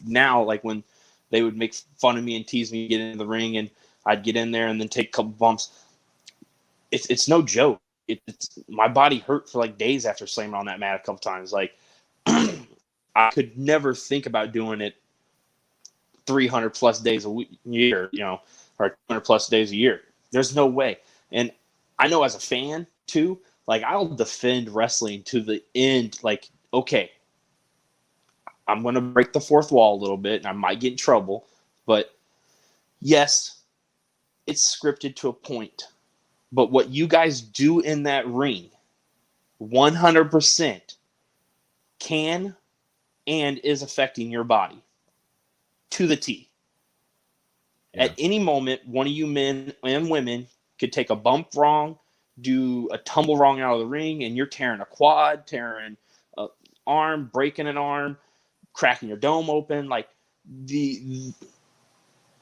now, like when they would make fun of me and tease me getting in the ring, and I'd get in there and then take a couple bumps. It's no joke. It's my body hurt for like days after slamming on that mat a couple times. Like I could never think about doing it 300 plus days a year, or 200 plus days a year. There's no way. And I know as a fan too, like I'll defend wrestling to the end. Like, okay, I'm going to break the fourth wall a little bit and I might get in trouble, but yes, it's scripted to a point. But what you guys do in that ring, 100% can and is affecting your body to the T. Yeah. At any moment, one of you men and women could take a bump wrong, do a tumble wrong out of the ring, and you're tearing a quad, tearing an arm, breaking an arm, cracking your dome open. Like the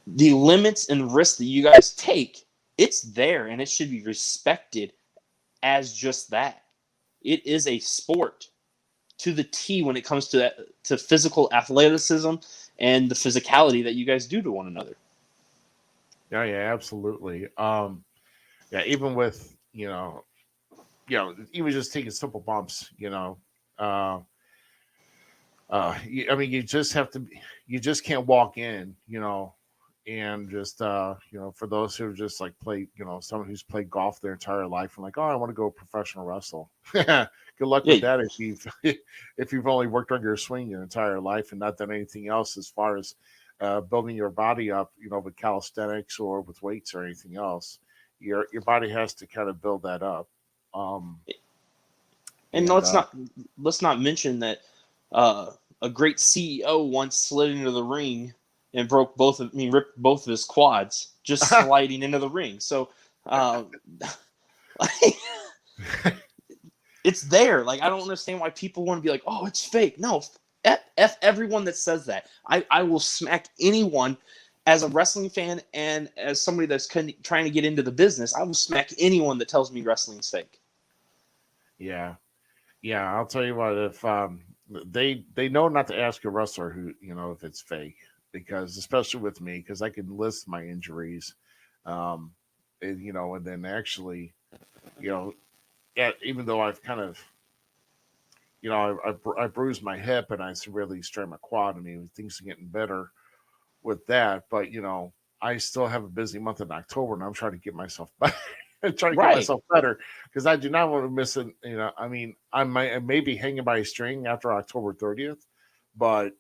limits and risks that you guys take, it's there, and it should be respected as just that. It is a sport to the T when it comes to physical athleticism and the physicality that you guys do to one another. Yeah, absolutely. Even with even just taking simple bumps, you just have to, you just can't walk in, and just for those who just like play, someone who's played golf their entire life and like, oh, I want to go professional wrestle. Good luck with that if you've only worked on your swing your entire life and not done anything else as far as building your body up, with calisthenics or with weights or anything else. Your body has to kind of build that up. Let's not mention that a great CEO once slid into the ring and ripped both of his quads just sliding into the ring. So it's there. Like, I don't understand why people want to be like, oh, it's fake. No, F everyone that says that. I will smack anyone as a wrestling fan and as somebody that's trying to get into the business. I will smack anyone that tells me wrestling's fake. Yeah. I'll tell you what, if they know not to ask a wrestler who, if it's fake, because especially with me, because I can list my injuries, and then actually, even though I've kind of, I bruised my hip and I severely strained my quad. Things are getting better with that, but I still have a busy month in October and I'm trying to get myself back try to get myself better because I do not want to miss it. You know, I mean, I may be hanging by a string after October 30th, but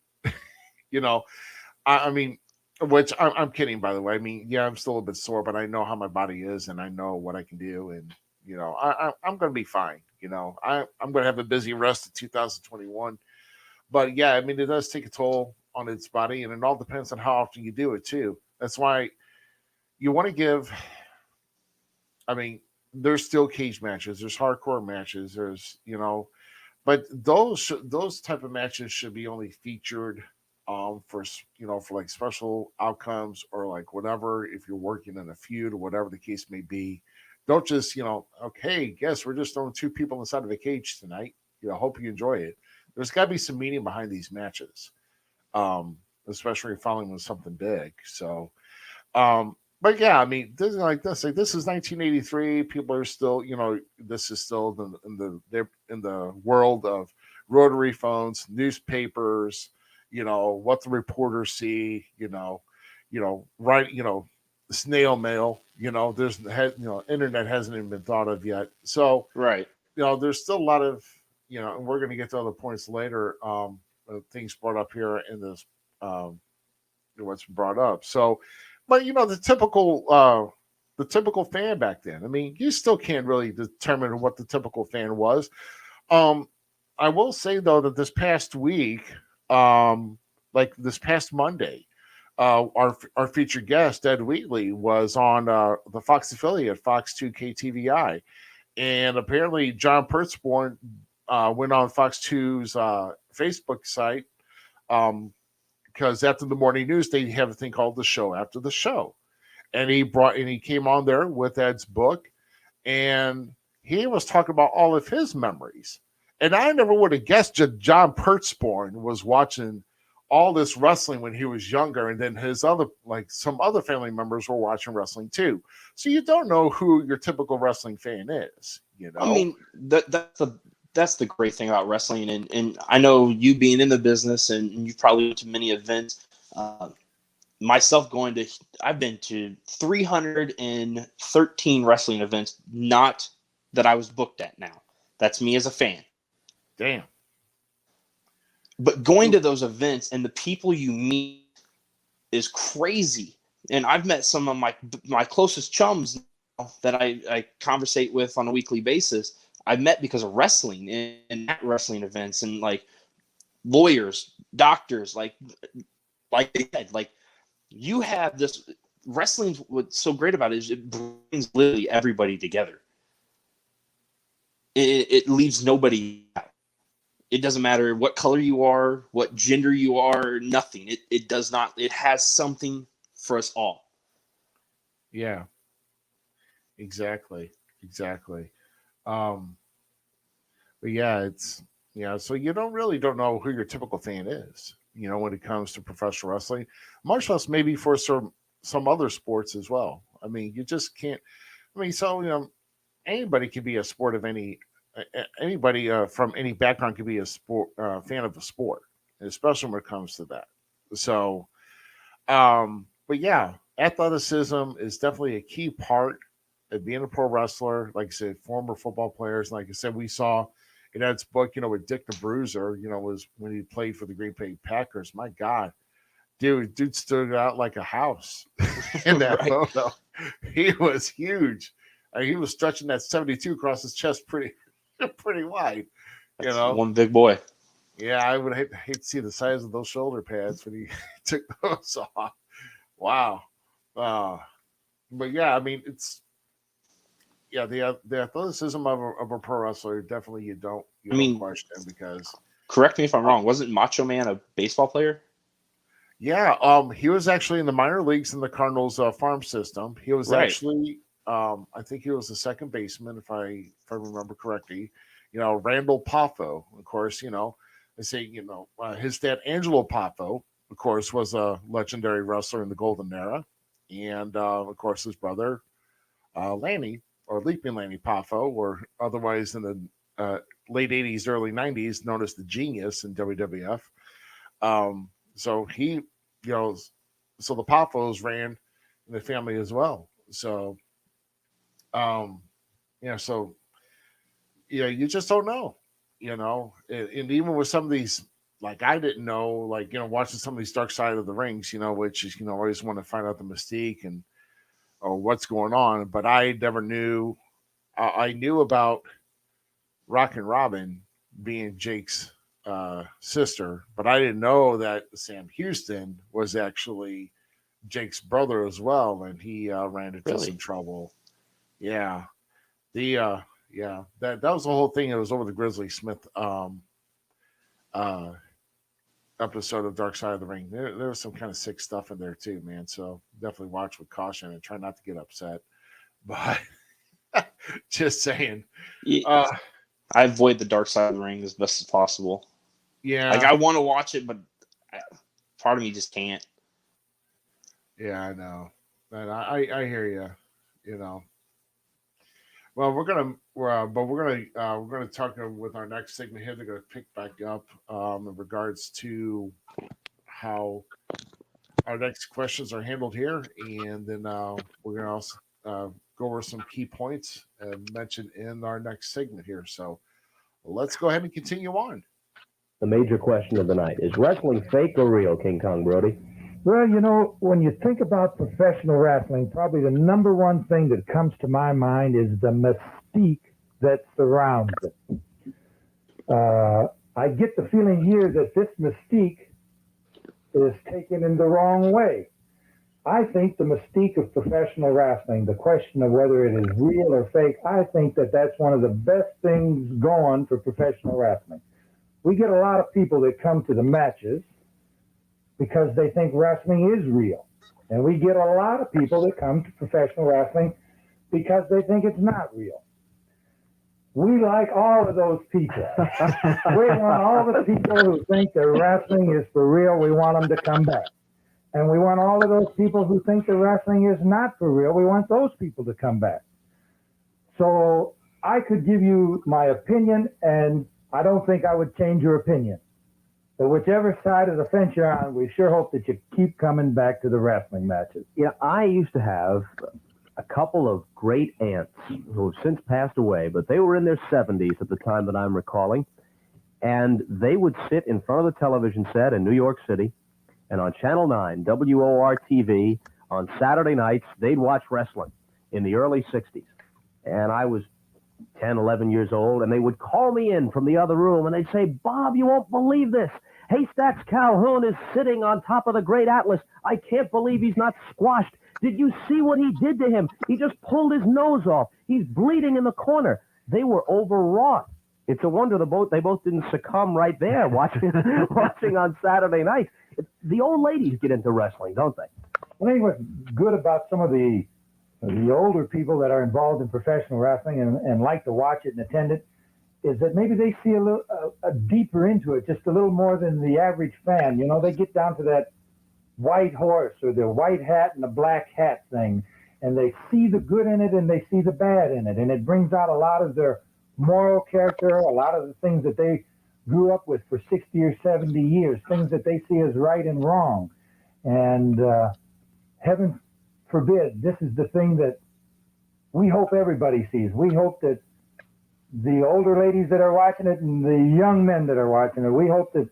you know, I mean, which I'm kidding, by the way. I mean, yeah, I'm still a bit sore, but I know how my body is, and I know what I can do, and you know, I'm going to be fine. You know, I'm going to have a busy rest of 2021, but yeah, I mean, it does take a toll on its body, and it all depends on how often you do it too. That's why you want to give. I mean, there's still cage matches, there's hardcore matches, there's but those type of matches should be only featured for for like special outcomes or like whatever if you're working in a feud or whatever the case may be. Don't just okay, guess we're just throwing two people inside of a cage tonight. Hope you enjoy it. There's got to be some meaning behind these matches, especially following with something big. So, but yeah, I mean, this is like this. Like this is 1983. People are still, this is still in the world of rotary phones, newspapers. What the reporters see. Right. Snail mail. There's internet hasn't even been thought of yet. So right. There's still a lot of and we're going to get to other points later. Things brought up here in this what's brought up. So. But the typical fan back then. I mean, you still can't really determine what the typical fan was. I will say though that this past week, like this past Monday, our featured guest Ed Wheatley was on the Fox affiliate Fox 2 KTVI, and apparently John Pertzborn went on Fox 2's Facebook site. Because after the morning news, they have a thing called the show after the show. And he came on there with Ed's book, and he was talking about all of his memories. And I never would have guessed that John Pertzborn was watching all this wrestling when he was younger, and then some other family members were watching wrestling too. So you don't know who your typical wrestling fan is, I mean, that's the great thing about wrestling, and I know you being in the business, and you've probably been to many events. Myself I've been to 313 wrestling events, not that I was booked at now. That's me as a fan. Damn. But going to those events and the people you meet is crazy. And I've met some of my closest chums that I conversate with on a weekly basis. I met because of wrestling and at wrestling events, and like lawyers, doctors, like they said, like you have this wrestling. What's so great about it is it brings literally everybody together. It leaves nobody out. It doesn't matter what color you are, what gender you are, nothing. It does not. It has something for us all. Yeah. Exactly. But yeah, so you don't know who your typical fan is, when it comes to professional wrestling, much less maybe for some other sports as well. I mean, you just can't. I mean, so anybody can be a sport of anybody from any background can be a sport fan of a sport, especially when it comes to that. So, but yeah, athleticism is definitely a key part of being a pro wrestler. Like I said, former football players. Like I said, we saw in Ed's book, with Dick the Bruiser, was when he played for the Green Bay Packers. My God, dude stood out like a house in that photo. He was huge. He was stretching that 72 across his chest pretty wide. That's one big boy. Yeah, I would hate to see the size of those shoulder pads when he took those off. Wow. But yeah, I mean, it's the athleticism of a pro wrestler definitely you don't question, because correct me if I'm wrong. Wasn't Macho Man a baseball player? Yeah, he was actually in the minor leagues in the Cardinals farm system. He was actually I think he was the second baseman if I remember correctly. Randall Poffo, of course. They say his dad Angelo Poffo, of course, was a legendary wrestler in the Golden Era, and of course his brother Lanny, or Leaping Lanny Poffo, or otherwise in the late 80s, early 90s, known as the Genius in WWF. So he, so the Poffos ran in the family as well. So, So you just don't know, and even with some of these, like I didn't know, like watching some of these Dark Side of the Rings, which is always want to find out the mystique and or what's going on, but I never knew. I knew about Rockin' Robin being Jake's sister, but I didn't know that Sam Houston was actually Jake's brother as well, and he ran into some trouble. Yeah, that was the whole thing. It was over the Grizzly Smith episode of Dark Side of the Ring. There was some kind of sick stuff in there too, man. So definitely watch with caution and try not to get upset. But just saying, I avoid the Dark Side of the Ring as best as possible. Yeah, like I want to watch it, but part of me just can't. Yeah, I know, but I hear you. Well, we're gonna talk with our next segment here. They're gonna pick back up in regards to how our next questions are handled here, and then we're gonna also go over some key points mentioned in our next segment here. So let's go ahead and continue on. The major question of the night: is wrestling fake or real, King Kong Brody? Well, when you think about professional wrestling, probably the number one thing that comes to my mind is the mystique that surrounds it. I get the feeling here that this mystique is taken in the wrong way. I think the mystique of professional wrestling, the question of whether it is real or fake, I think that that's one of the best things going for professional wrestling. We get a lot of people that come to the matches because they think wrestling is real. And we get a lot of people that come to professional wrestling because they think it's not real. We like all of those people. We want all the people who think that wrestling is for real, we want them to come back. And we want all of those people who think that wrestling is not for real, we want those people to come back. So I could give you my opinion, and I don't think I would change your opinion. But whichever side of the fence you're on, we sure hope that you keep coming back to the wrestling matches. I used to have a couple of great aunts who have since passed away, but they were in their 70s at the time that I'm recalling. And they would sit in front of the television set in New York City, and on Channel 9, WOR-TV, on Saturday nights, they'd watch wrestling in the early 60s. And I was 10, 11 years old, and they would call me in from the other room, and they'd say, "Bob, you won't believe this. Haystacks Calhoun is sitting on top of the Great Atlas. I can't believe he's not squashed. Did you see what he did to him? He just pulled his nose off. He's bleeding in the corner." They were overwrought. It's a wonder they both didn't succumb right there watching on Saturday night. The old ladies get into wrestling, don't they? I think what's good about some of the older people that are involved in professional wrestling and like to watch it and attend it is that maybe they see a little deeper into it, just a little more than the average fan. They get down to that white horse or the white hat and the black hat thing, and they see the good in it and they see the bad in it, and it brings out a lot of their moral character, a lot of the things that they grew up with for 60 or 70 years, things that they see as right and wrong. And heaven forbid, this is the thing that we hope everybody sees. We hope that the older ladies that are watching it and the young men that are watching it, we hope that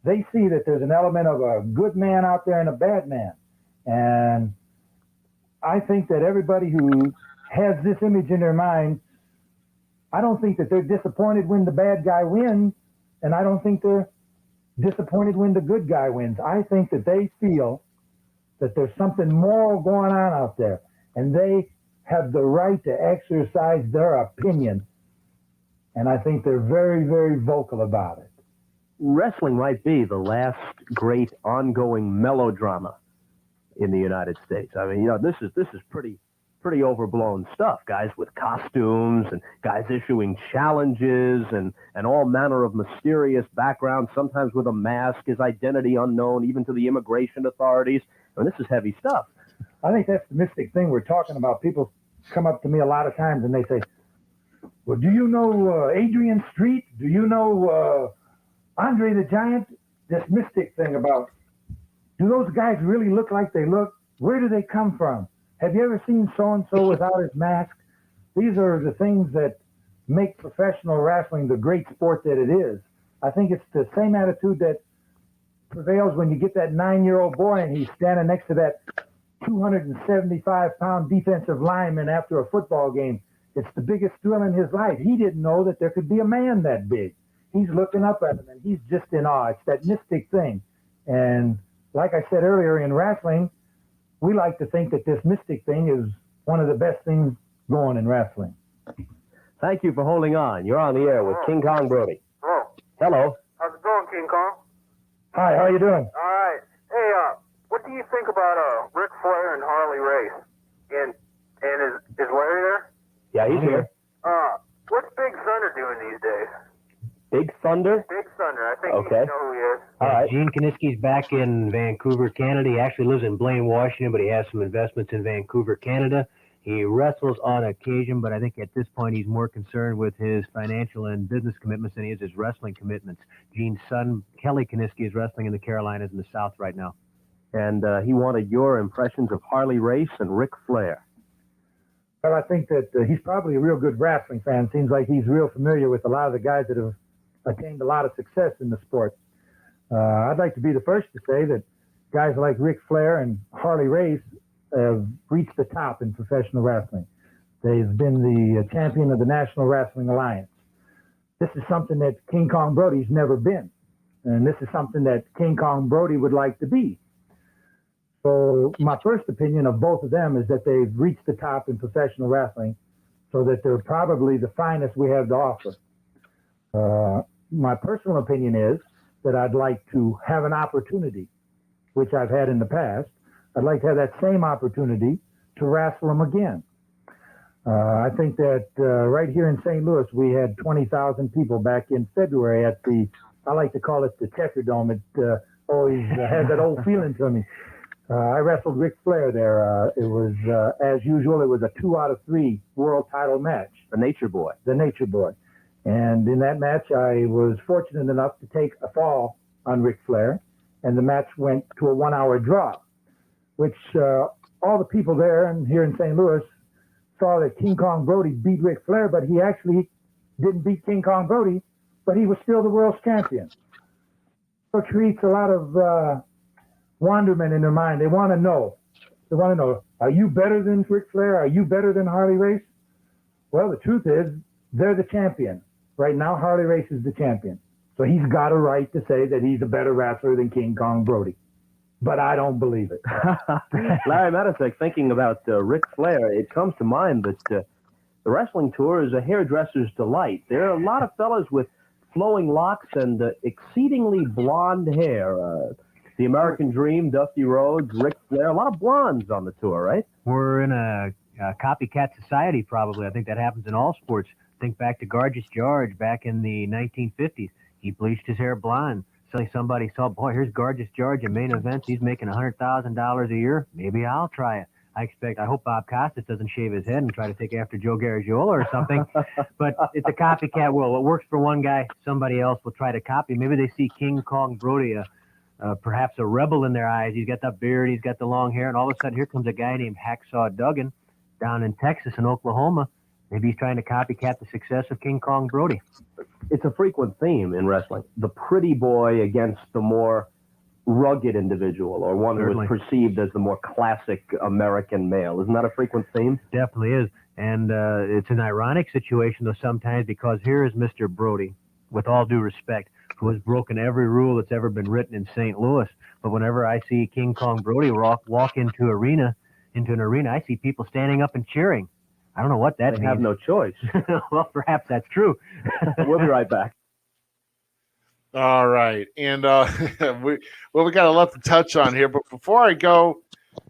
they see that there's an element of a good man out there and a bad man. And I think that everybody who has this image in their mind, I don't think that they're disappointed when the bad guy wins, and I don't think they're disappointed when the good guy wins. I think that they feel that there's something moral going on out there, and they have the right to exercise their opinion. And I think they're very, very vocal about it. Wrestling might be the last great ongoing melodrama in the United States. I mean, this is pretty overblown stuff. Guys with costumes and guys issuing challenges and all manner of mysterious backgrounds, sometimes with a mask, his identity unknown, even to the immigration authorities. I mean, this is heavy stuff. I think that's the mystic thing we're talking about. People come up to me a lot of times and they say, "Well, do you know Adrian Street? Do you know Andre the Giant?" This mystic thing about, do those guys really look like they look? Where do they come from? Have you ever seen so-and-so without his mask? These are the things that make professional wrestling the great sport that it is. I think it's the same attitude that prevails when you get that 9-year-old boy and he's standing next to that 275-pound defensive lineman after a football game. It's the biggest thrill in his life. He didn't know that there could be a man that big. He's looking up at him, and he's just in awe. It's that mystic thing. And like I said earlier, in wrestling, we like to think that this mystic thing is one of the best things going in wrestling. Thank you for holding on. You're on the air with King Kong Brody. Hello. Hello. How's it going, King Kong? Hi, how you doing? All right. Hey, what do you think about Ric Flair and Harley Race? And is Larry there? Yeah, he's here. What's Big Thunder doing these days? Big Thunder? Big Thunder. I think Okay. you know who he is. All right. Gene Kaninsky's back in Vancouver, Canada. He actually lives in Blaine, Washington, but he has some investments in Vancouver, Canada. He wrestles on occasion, but I think at this point he's more concerned with his financial and business commitments than he is his wrestling commitments. Gene's son, Kelly Kaninsky, is wrestling in the Carolinas in the South right now. And he wanted your impressions of Harley Race and Ric Flair. Well, I think that he's probably a real good wrestling fan. Seems like he's real familiar with a lot of the guys that have attained a lot of success in the sport. I'd like to be the first to say that guys like Ric Flair and Harley Race have reached the top in professional wrestling. They've been the champion of the National Wrestling Alliance. This is something that King Kong Brody's never been. And this is something that King Kong Brody would like to be. So my first opinion of both of them is that they've reached the top in professional wrestling, so that they're probably the finest we have to offer. My personal opinion is that I'd like to have an opportunity, which I've had in the past. I'd like to have that same opportunity to wrestle them again. I think that right here in St. Louis, we had 20,000 people back in February at I like to call it the Checker Dome. It always has that old feeling to me. I wrestled Ric Flair there. It was, as usual, it was a 2 out of 3 world title match. The Nature Boy. The Nature Boy. And in that match, I was fortunate enough to take a fall on Ric Flair, and the match went to a 1-hour draw, which all the people there and here in St. Louis saw that King Kong Brody beat Ric Flair, but he actually didn't beat King Kong Brody, but he was still the world's champion. So it creates a lot of wonderment in their mind. They want to know. They want to know, are you better than Ric Flair? Are you better than Harley Race? Well, the truth is, they're the champion. Right now, Harley Race is the champion. So he's got a right to say that he's a better wrestler than King Kong Brody. But I don't believe it. Larry Matysik, thinking about Ric Flair, it comes to mind that the wrestling tour is a hairdresser's delight. There are a lot of fellas with flowing locks and exceedingly blonde hair. The American Dream, Dusty Rhodes, Ric Flair, a lot of blondes on the tour, right? We're in a copycat society, probably. I think that happens in all sports. Think back to Gorgeous George back in the 1950s. He bleached his hair blonde. So somebody saw, boy, here's Gorgeous George in main events. He's making $100,000 a year. Maybe I'll try it. I hope Bob Costas doesn't shave his head and try to take after Joe Garagiola or something. But it's a copycat world. What works for one guy, somebody else will try to copy. Maybe they see King Kong Brody, perhaps a rebel in their eyes. He's got the beard, he's got the long hair, and all of a sudden here comes a guy named Hacksaw Duggan down in Texas and Oklahoma. Maybe he's trying to copycat the success of King Kong Brody. It's a frequent theme in wrestling. The pretty boy against the more rugged individual, or one Certainly. who is perceived as the more classic American male. Isn't that a frequent theme? Definitely is. And it's an ironic situation, though, sometimes, because here is Mr. Brody, with all due respect, who has broken every rule that's ever been written in St. Louis. But whenever I see King Kong Brody walk into an arena, I see people standing up and cheering. I don't know what that means. They have no choice. Well, perhaps that's true. We'll be right back. All right. And we got a lot to touch on here. But before I go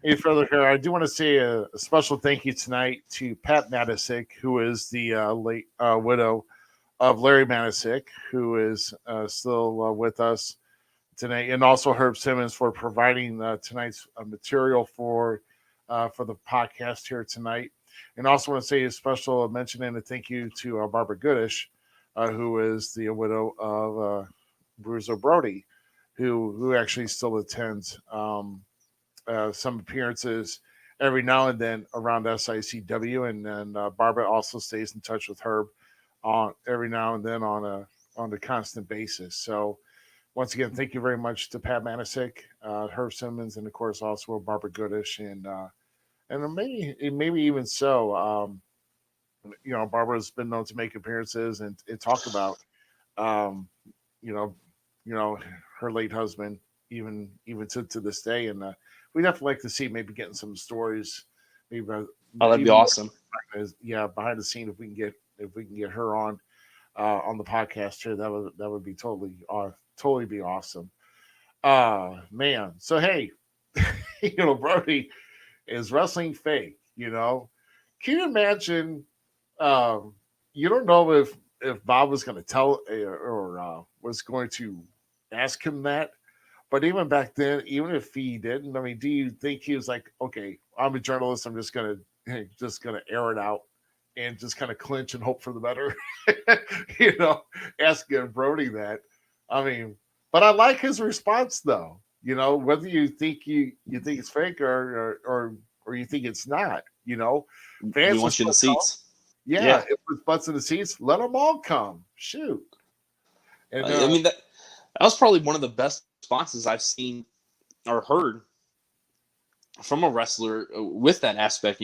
any further here, I do want to say a special thank you tonight to Pat Matysik, who is the late widow of Larry Matysik, who is still with us tonight, and also Herb Simmons for providing tonight's material for the podcast here tonight. And also want to say a special mention and a thank you to Barbara Goodish, who is the widow of Bruiser Brody, who actually still attends some appearances every now and then around SICW, and then Barbara also stays in touch with Herb on every now and then on a constant basis. So once again, thank you very much to Pat Matysik, Herb Simmons, and of course also Barbara Goodish, and maybe even so. Barbara's been known to make appearances and talk about, um, you know, her late husband, even to this day, and we'd definitely like to see maybe getting some stories, maybe. Oh, that'd be awesome. Behind the scene, if we can get her on the podcast here, that would be totally be awesome. Man. So hey, Brody, is wrestling fake? Can you imagine? You don't know if Bob was going to tell or was going to ask him that. But even back then, even if he didn't, I mean, do you think he was like, okay, I'm a journalist, I'm just gonna air it out and just kind of clinch and hope for the better? Asking Brody that. I mean, but I like his response though. Whether you think you think it's fake or you think it's not. Fans we want you in the seats. Yeah, if it's butts in the seats, let them all come. Shoot. And, I mean that was probably one of the best responses I've seen or heard from a wrestler with that aspect.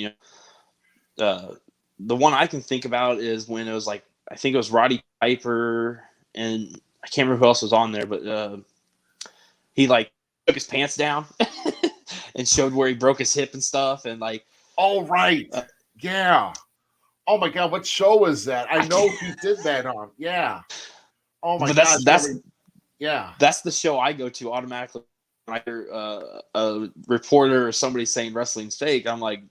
The one I can think about is when it was like, I think it was Roddy Piper, and I can't remember who else was on there, but he like took his pants down and showed where he broke his hip and stuff, and like. Oh right, yeah. Oh my God, what show was that? I know he did that on. Yeah. Oh my God. That's the show I go to automatically when I hear a reporter or somebody saying wrestling's fake. I'm like,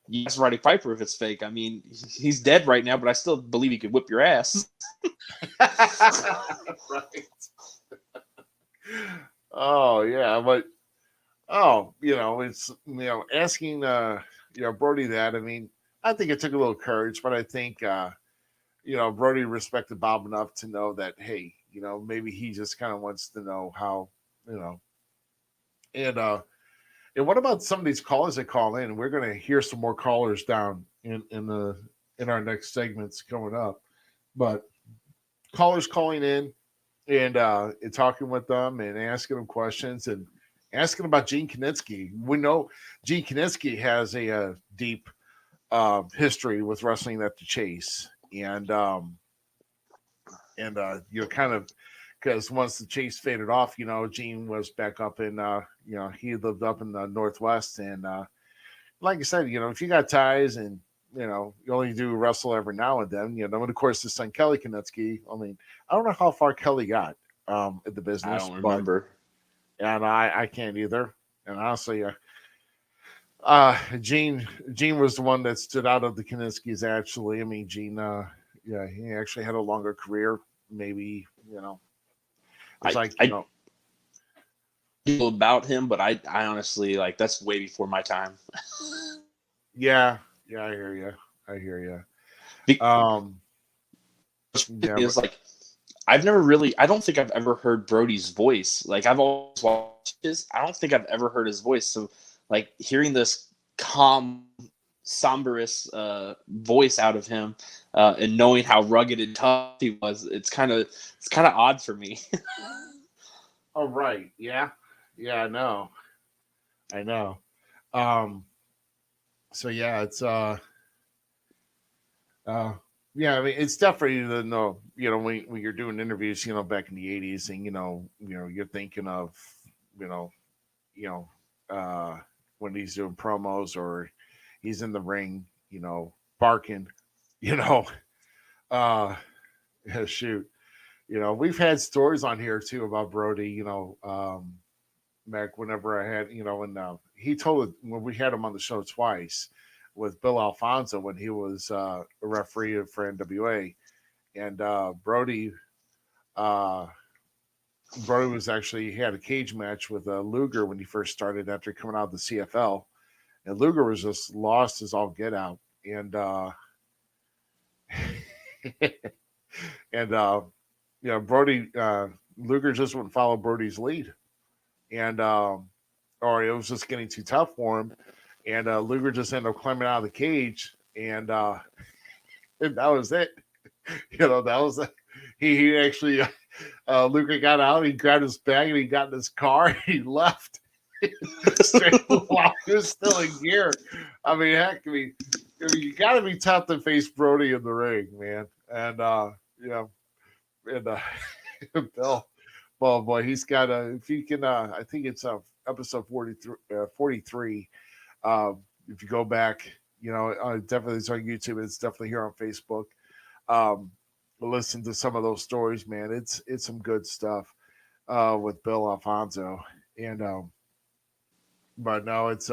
yes, Roddy Piper if it's fake. I mean, he's dead right now, but I still believe he could whip your ass. Right. Oh yeah, but it's asking Brody that. I mean, I think it took a little courage, but I think Brody respected Bob enough to know that, hey, maybe he just kind of wants to know how, and what about some of these callers that call in? We're going to hear some more callers down in our next segments coming up, but callers calling in and talking with them and asking them questions and asking about Gene Kaninsky. We know Gene Kaninsky has a deep history with wrestling at the Chase, and kind of, because once the Chase faded off, Gene was back up in he lived up in the Northwest, and like I said, if you got ties and you only do wrestle every now and then, and of course his son Kelly Kaninsky. I mean, I don't know how far Kelly got at the business. I don't remember, and I can't either. And honestly, Gene was the one that stood out of the Kaninskys. Actually, I mean, Gene, he actually had a longer career. Maybe I know about him, but I honestly, like, that's way before my time. Yeah, I hear you. It's like I don't think I've ever heard Brody's voice. Like, I've always watched his. I don't think I've ever heard his voice. So, like, hearing this calm, sombrous voice out of him, and knowing how rugged and tough he was, it's kind of odd for me. Oh right, yeah, I know. So yeah, it's yeah, I mean, it's definitely the no. When you're doing interviews, back in the '80s, and you're thinking of, when he's doing promos or he's in the ring, barking, shoot, we've had stories on here too about Brody, back whenever I had, and he told it when we had him on the show twice with Bill Alfonso when he was a referee for NWA, and Brody was actually, he had a cage match with Luger when he first started after coming out of the CFL, and Luger was just lost as all get out, and and Brody, Luger just wouldn't follow Brody's lead, and or it was just getting too tough for him. and Luger just ended up climbing out of the cage, and that was it. That was he actually Luger got out, he grabbed his bag, and he got in his car, and he left. Straight while he was still in gear. I mean, heck, you got to be tough to face Brody in the ring, man. And Bill, well, boy, he's got if you can, I think it's episode 43. If you go back, definitely it's on YouTube. It's definitely here on Facebook. Listen to some of those stories, man. It's some good stuff with Bill Alfonso, and but no, it's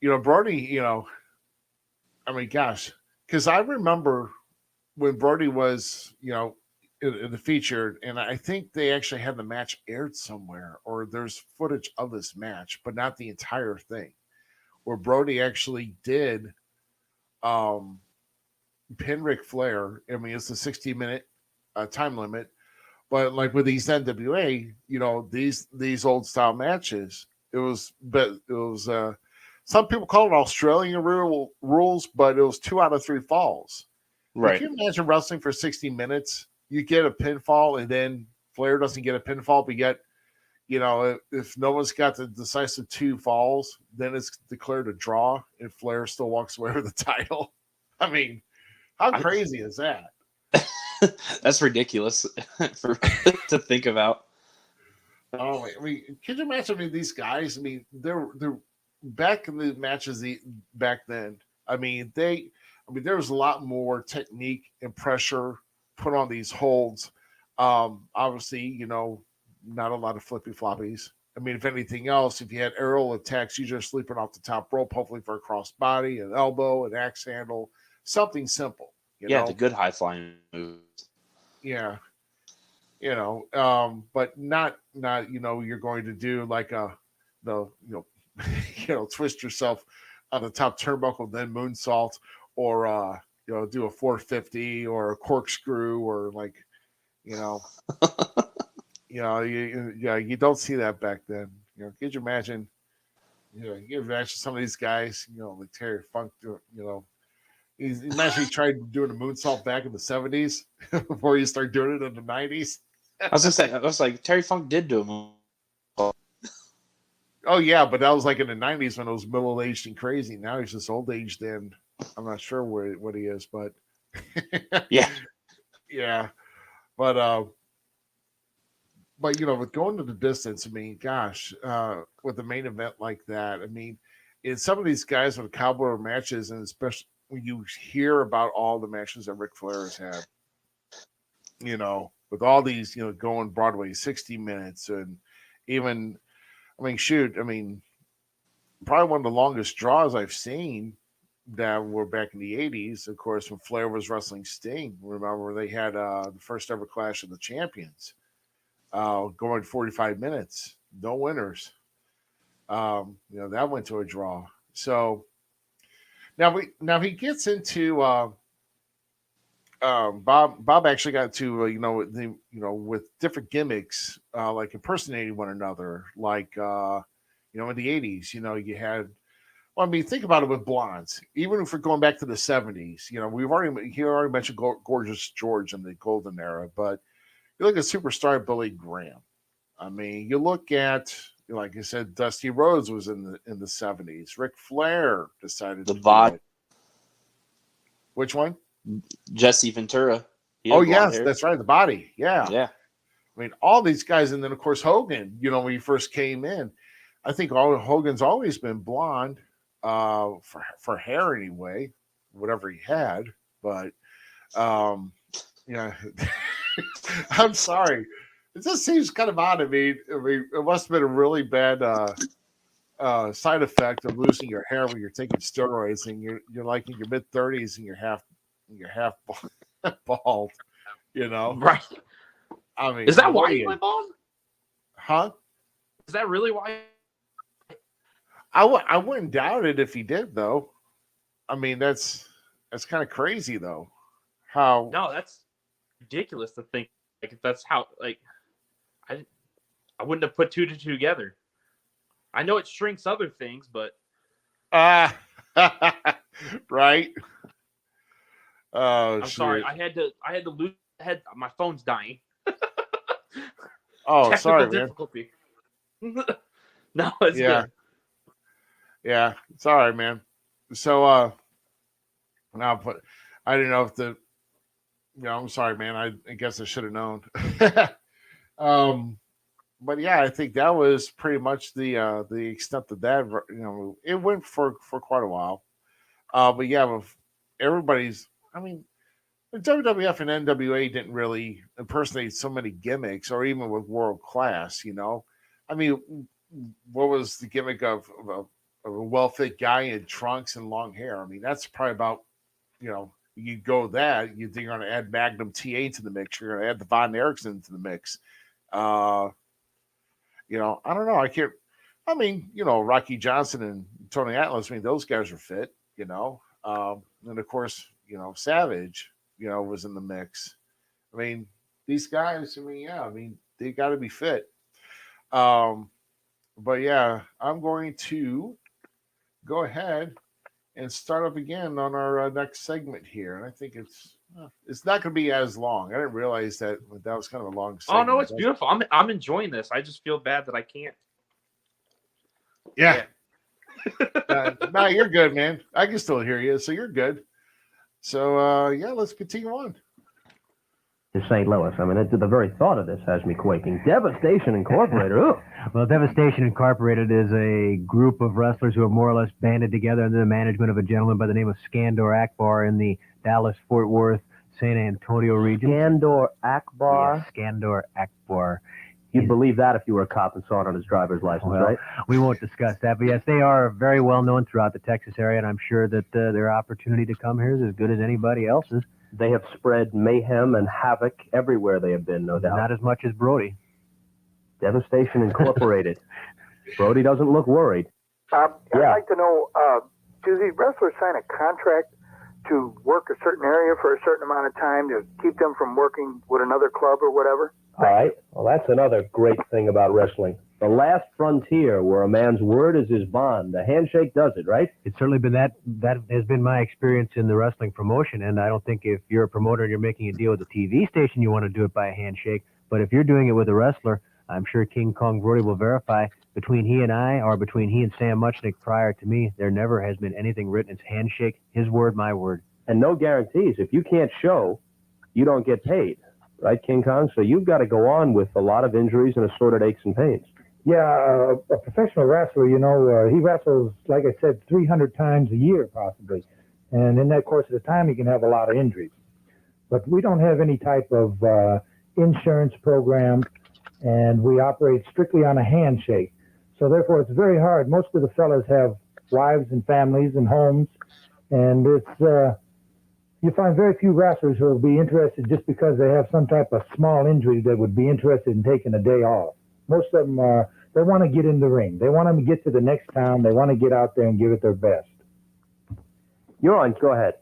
Brody. I mean, gosh, because I remember when Brody was, in the featured, and I think they actually had the match aired somewhere, or there's footage of this match, but not the entire thing, where Brody actually did pin Ric Flair. I mean, it's a 60-minute time limit, but like with these NWA, these old style matches, it was some people call it Australian rules, but it was 2 out of 3 falls. Right. Can you imagine wrestling for 60 minutes? You get a pinfall, and then Flair doesn't get a pinfall, but yet, if no one's got the decisive 2 falls, then it's declared a draw, and Flair still walks away with the title. I mean, how crazy is that? That's ridiculous to think about. Oh, I mean, can you imagine these guys? I mean, they're back in the matches back then. I mean, there was a lot more technique and pressure put on these holds. Obviously, not a lot of flippy floppies. I mean, if anything else, if you had aerial attacks, you're just sleeping off the top rope, hopefully for a cross body, an elbow, an axe handle, something simple. The good high flying moves. Yeah. But not you're going to do like twist yourself on the top turnbuckle, then moonsault, or do a 450 or a corkscrew, or like you don't see that back then. Could you imagine? You imagine some of these guys, like Terry Funk, imagine he tried doing a moonsault back in the 70s before you start doing it in the 90s. I was like, Terry Funk did do a moonsault. Oh yeah, but that was like in the 90s when it was middle aged and crazy. Now he's just old aged, and I'm not sure what he is, but yeah. But with going to the distance, I mean, gosh, with the main event like that, I mean, in some of these guys with cowboy matches, and especially when you hear about all the matches that Ric Flair has had, with all these, going Broadway 60 minutes, and even, probably one of the longest draws I've seen that were back in the 80s, of course, when Flair was wrestling Sting. Remember, they had the first ever Clash of the Champions, going 45 minutes, no winners. That went to a draw. So now he gets into Bob actually got to with different gimmicks, like impersonating one another, like in the 80s, you had. Well, I mean, think about it with blondes. Even if we're going back to the 70s, he already mentioned Gorgeous George in the golden era, but you look at superstar Billy Graham. I mean, you look at, like I said, Dusty Rhodes was in the 70s. Ric Flair decided to do it. Which one? Jesse Ventura. Oh yes, that's right. The Body. Yeah. Yeah. I mean, all these guys, and then of course Hogan. When he first came in, I think Hogan's always been blonde. For hair anyway, whatever he had, but I'm sorry, it just seems kind of odd. I mean, it must have been a really bad side effect of losing your hair when you're taking steroids, and you're like in your mid 30s and you're half bald, Right. I mean, is that why you went bald? Huh? Is that really why? I wouldn't doubt it if he did, though. I mean, that's kind of crazy, though. How? No, that's ridiculous to think. Like, that's how. Like, I wouldn't have put 2 to 2 together. I know it shrinks other things, but right. Oh, I'm sorry. I had to lose. My phone's dying. Oh, Technical sorry, man. difficulty. No, it's good. Yeah, it's all right, man. So, now, but I didn't know if I'm sorry, man. I guess I should have known. But yeah, I think that was pretty much the extent of that. It went for quite a while. But yeah, with everybody's, I mean, the WWF and NWA didn't really impersonate so many gimmicks, or even with World Class. I mean, what was the gimmick of a well-fit guy in trunks and long hair? I mean, that's probably about, you go that, you're going to add Magnum TA to the mix. You're going to add the Von Erichsen to the mix. I don't know. I mean, Rocky Johnson and Tony Atlas, I mean, those guys are fit, and of course, Savage, was in the mix. I mean, these guys, they got to be fit. But yeah, I'm going to go ahead and start up again on our next segment here. And I think it's not going to be as long. I didn't realize that was kind of a long segment. Oh, no, it's beautiful. I'm enjoying this. I just feel bad that I can't. Yeah. No, you're good, man. I can still hear you, so you're good. So, yeah, let's continue on. To St. Louis. I mean, the very thought of this has me quaking. Devastation Incorporated. Ooh. Well, Devastation Incorporated is a group of wrestlers who have more or less banded together under the management of a gentleman by the name of Skandor Akbar in the Dallas-Fort Worth, San Antonio region. Skandor Akbar? Yes, Skandor Akbar. You'd believe that if you were a cop and saw it on his driver's license, well, right? We won't discuss that, but yes, they are very well known throughout the Texas area, and I'm sure that their opportunity to come here is as good as anybody else's. They have spread mayhem and havoc everywhere they have been, no doubt. Not as much as Brody. Devastation Incorporated. Brody doesn't look worried. I'd like to know, do the wrestlers sign a contract to work a certain area for a certain amount of time to keep them from working with another club or whatever? All right. Well, that's another great thing about wrestling. The last frontier where a man's word is his bond. The handshake does it, right? It's certainly been that has been my experience in the wrestling promotion, and I don't think if you're a promoter and you're making a deal with a TV station, you want to do it by a handshake. But if you're doing it with a wrestler, I'm sure King Kong Brody will verify, between he and I, or between he and Sam Muchnick prior to me, there never has been anything written. It's handshake, his word, my word. And no guarantees. If you can't show, you don't get paid. Right, King Kong? So you've got to go on with a lot of injuries and assorted aches and pains. Yeah, a professional wrestler, he wrestles, like I said, 300 times a year, possibly. And in that course of the time, he can have a lot of injuries. But we don't have any type of insurance program, and we operate strictly on a handshake. So therefore, it's very hard. Most of the fellas have wives and families and homes, and it's... you find very few wrestlers who will be interested just because they have some type of small injury that would be interested in taking a day off. Most of them, they want to get in the ring. They want to get to the next town. They want to get out there and give it their best. You're on. Go ahead.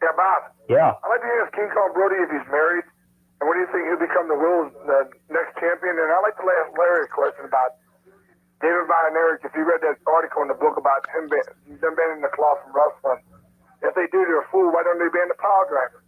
Yeah, Bob. Yeah. I'd like to ask King Kong Brody if he's married, and what do you think he'll become the next champion? And I'd like to ask Larry a question about David Von Erich. If you read that article in the book about them banning the claw from wrestling, if they do, they're a fool. Why don't they ban the power driver?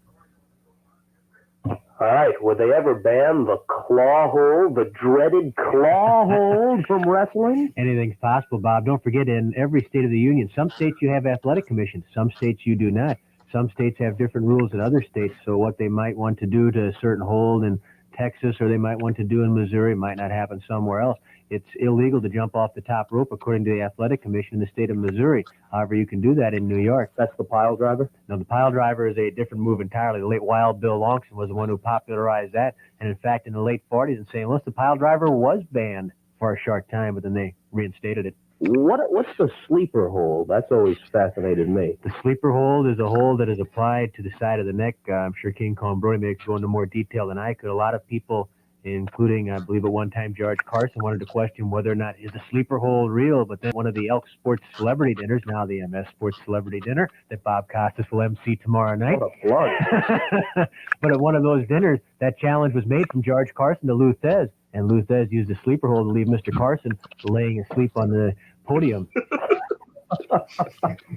All right. Would they ever ban the claw hold, the dreaded claw hold from wrestling? Anything's possible, Bob. Don't forget, in every state of the union, some states you have athletic commissions. Some states you do not. Some states have different rules than other states. So what they might want to do to a certain hold in Texas or they might want to do in Missouri might not happen somewhere else. It's illegal to jump off the top rope according to the athletic commission in the state of Missouri. However, you can do that in New York. That's the pile driver? No, the pile driver is a different move entirely. The late Wild Bill Longson was the one who popularized that. And in fact, in the late 40s in St. Louis, the pile driver was banned for a short time, but then they reinstated it. What's the sleeper hold? That's always fascinated me. The sleeper hold is a hold that is applied to the side of the neck. I'm sure King Kong Brody may go into more detail than I could. A lot of people, including, I believe at one time, George Carson, wanted to question whether or not is the sleeper hold real. But then one of the Elk Sports Celebrity Dinners, now the MS Sports Celebrity Dinner, that Bob Costas will MC tomorrow night. What a plug. But at one of those dinners, that challenge was made from George Carson to Lou Thez. and Luthez used a sleeper hold to leave Mr. Carson laying asleep on the podium.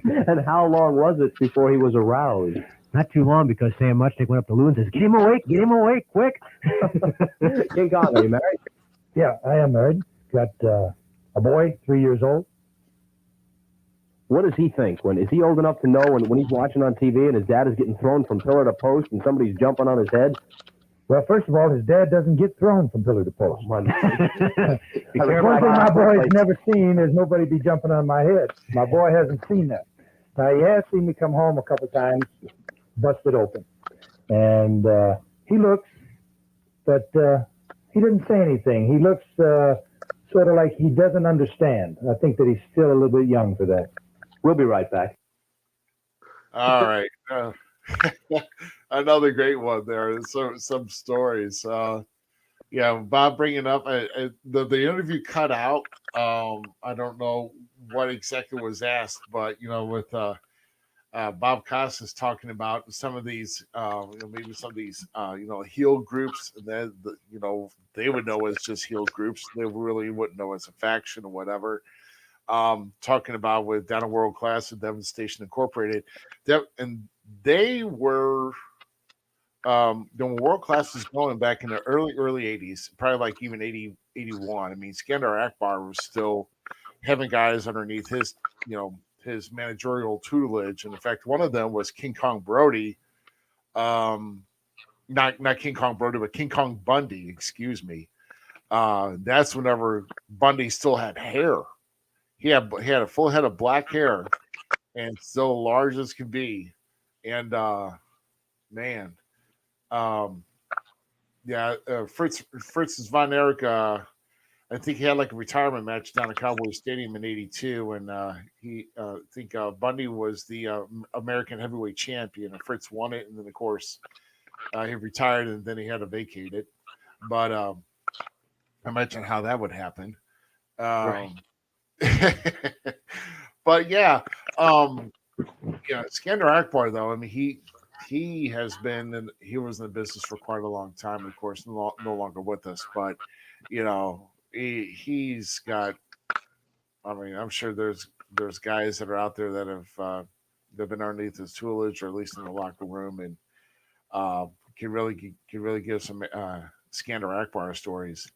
And how long was it before he was aroused? Not too long, because Sam Muchnick went up to Lou and says, get him awake, quick. King Kong, are you married? Yeah, I am married. Got a boy, 3 years old. What does he think? Is he old enough to know when he's watching on TV and his dad is getting thrown from pillar to post and somebody's jumping on his head? Well, first of all, his dad doesn't get thrown from pillar to post. One One thing my boy has never seen is nobody be jumping on my head. My boy hasn't seen that. Now, he has seen me come home a couple times, busted open. And he looks, but he doesn't say anything. He looks sort of like he doesn't understand. I think that he's still a little bit young for that. We'll be right back. All right. Another great one there. So some stories. Yeah, Bob bringing up the interview cut out. I don't know what exactly was asked, but with Bob Costas talking about some of these, maybe some of these, heel groups that they would know as just heel groups. They really wouldn't know as a faction or whatever. Talking about with Down to World Class and Devastation Incorporated, and they were the World Class was going back in the early 80s, probably like even 80, 81. I mean, Skandar Akbar was still having guys underneath his his managerial tutelage, and in fact, one of them was King Kong Brody, not King Kong Brody, but King Kong Bundy. Excuse me. That's whenever Bundy still had hair. He had a full head of black hair and still large as could be. And Fritz Von Erich, I think he had like a retirement match down at Cowboy Stadium in '82, and I think Bundy was the American heavyweight champion, and Fritz won it, and then of course he retired, and then he had to vacate it. But I mentioned how that would happen. Right. But Skandar Akbar, though, I mean, he has been he was in the business for quite a long time. Of course, no longer with us, but he's got. I mean, I'm sure there's guys that are out there that have they've been underneath his tutelage, or at least in the locker room, and can really give some Skandar Akbar stories.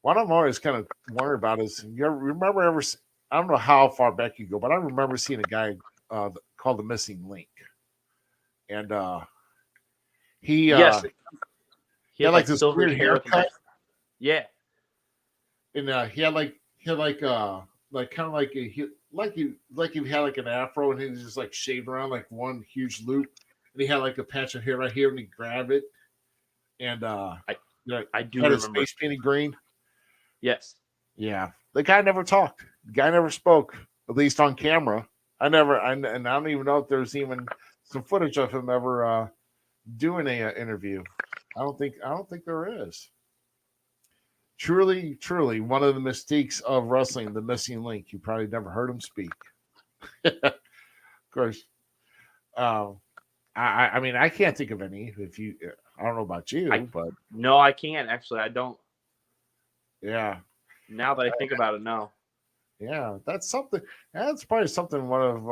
One I'm always kind of wondering about is, I don't know how far back you go, but I remember seeing a guy called the Missing Link, and he had like this weird haircut. Yeah, and he had like kind of like he had like an afro, and he was just like shaved around like one huge loop, and he had like a patch of hair right here, and he grabbed it, and I do had remember his face painted green. Yes. Yeah. The guy never talked. The guy never spoke, at least on camera. And I don't even know if there's even some footage of him ever doing a interview. I don't think there is. Truly, one of the mystiques of wrestling, the Missing Link. You probably never heard him speak. Of course. I mean, I can't think of any. I don't know about you, but no, I can't actually. I don't. Yeah. Now that I think about it, no. Yeah, that's something. That's probably something one of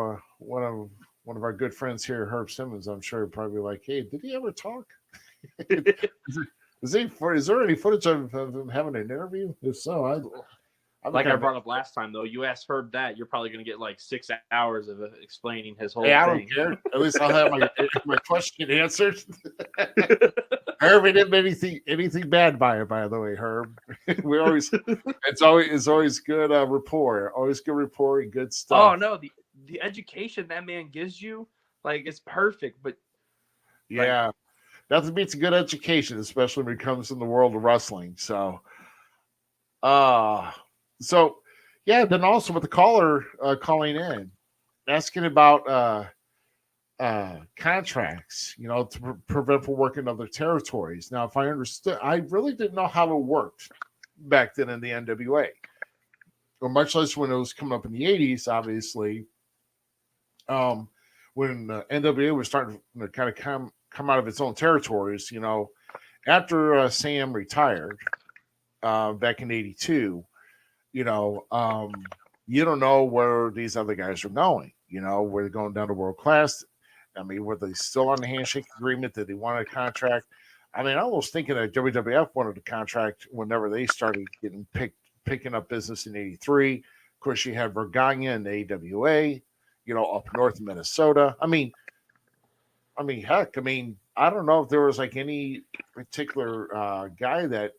our good friends here, Herb Simmons, I'm sure, probably like, hey, did he ever talk? Is there any footage of him having an interview? If so, I brought up last time, though, you asked Herb that, you're probably going to get like 6 hours of explaining his whole thing. I don't care. At least I'll have my question answered. Herb, he didn't do anything bad by it, by the way, Herb. It's always good rapport. Always good rapport and good stuff. Oh no, the education that man gives you, like, it's perfect. But yeah, nothing beats a good education, especially when it comes in the world of wrestling. So, then also with the caller calling in, asking about contracts, to prevent from working other territories. Now, if I understood, I really didn't know how it worked back then in the NWA, or much less when it was coming up in the 80s, obviously. When NWA was starting to kind of come out of its own territories, after Sam retired, back in '82. You don't know where these other guys are going. Where they're going down to world class. I mean, were they still on the handshake agreement? Did they want a contract? I mean, I was thinking that WWF wanted a contract whenever they started picking up business in '83. Of course, you had Vergania and the AWA, up north in Minnesota. I mean, heck, I don't know if there was like any particular guy that,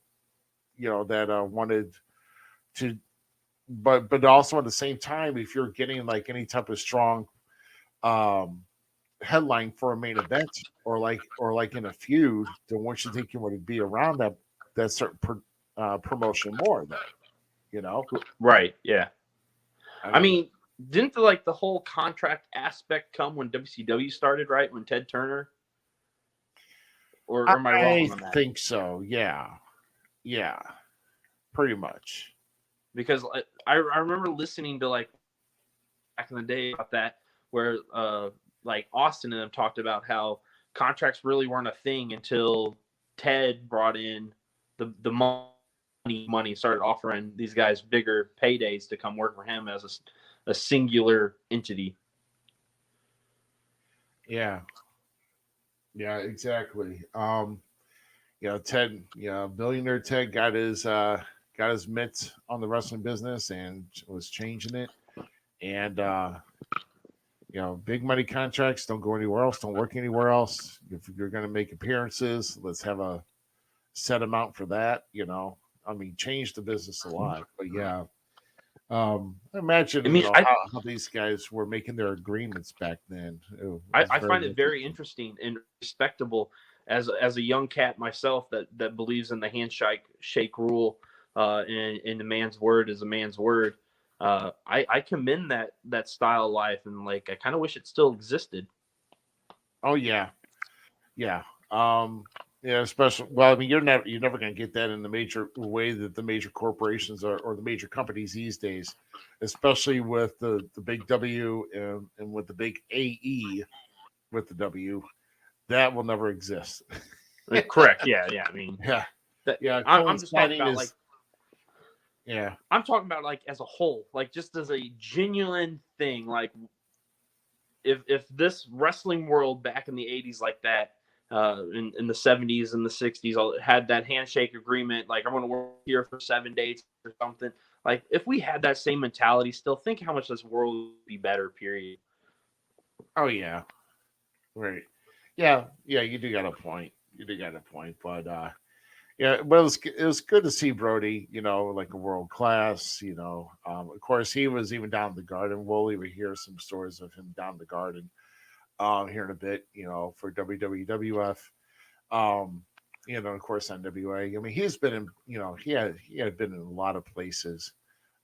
that wanted to, but also at the same time, if you're getting like any type of strong headline for a main event or like in a feud, then wouldn't you think you would be around that certain promotion more then, Right. Yeah. I mean, didn't the whole contract aspect come when WCW started, right? When Ted Turner? Or am I wrong on that? I think so. Yeah. Yeah. Pretty much. Because I remember listening to like back in the day about that, where like Austin and them talked about how contracts really weren't a thing until Ted brought in the money, started offering these guys bigger paydays to come work for him as a singular entity. Yeah. Yeah, exactly. Ted, billionaire Ted got his mitts on the wrestling business and was changing it. And big money contracts don't go anywhere else, don't work anywhere else. If you're going to make appearances, let's have a set amount for that. Change the business a lot. But yeah, imagine how these guys were making their agreements back then. I find it very interesting and respectable as a young cat myself that believes in the handshake rule, and the man's word is a man's word. I commend that style of life, and like I kind of wish it still existed. Oh yeah, yeah. Especially. Well, you're never going to get that in the major way that the major corporations or the major companies these days, especially with the big W and with the big AE with the W, that will never exist. Correct. Yeah. I mean, yeah. I'm just talking about yeah. I'm talking about like as a whole, like just as a genuine thing. Like if this wrestling world back in the 80s like that, in the 70s and the 60s had that handshake agreement, like I'm going to work here for 7 days or something. Like if we had that same mentality still, think how much this world would be better, period. Oh yeah. Right. Yeah. You do got a point. But yeah, but it was good to see Brody, like a world class, of course he was even down in the Garden. We'll even hear some stories of him down in the Garden here in a bit, for WWF. Of course NWA. I mean, he's been in, he had been in a lot of places,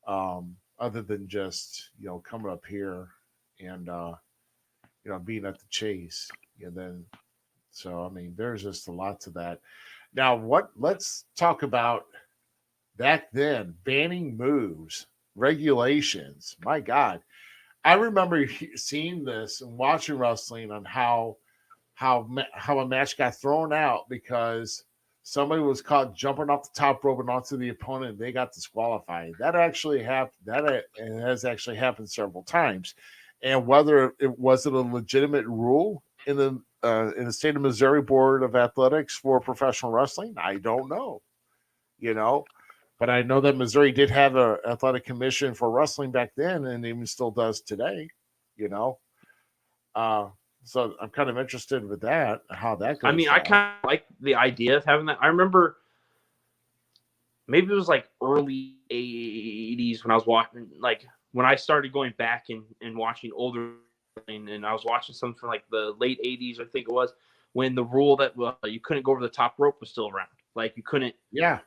other than just, coming up here and being at the Chase. And then so I mean there's just a lot to that. Now, let's talk about back then, banning moves, regulations. My God. I remember seeing this and watching wrestling on how a match got thrown out because somebody was caught jumping off the top rope and onto the opponent and they got disqualified. That actually happened. That has actually happened several times. And whether it was a legitimate rule in the state of Missouri Board of Athletics for professional wrestling, I don't know. But I know that Missouri did have an athletic commission for wrestling back then, and even still does today. So I'm kind of interested with that, how that goes. I mean, I kind of like the idea of having that. I remember maybe it was like early 80s when I was watching, like when I started going back and watching older, and I was watching something from like the late 80s, I think it was, when the rule that you couldn't go over the top rope was still around. Like you couldn't. Yeah.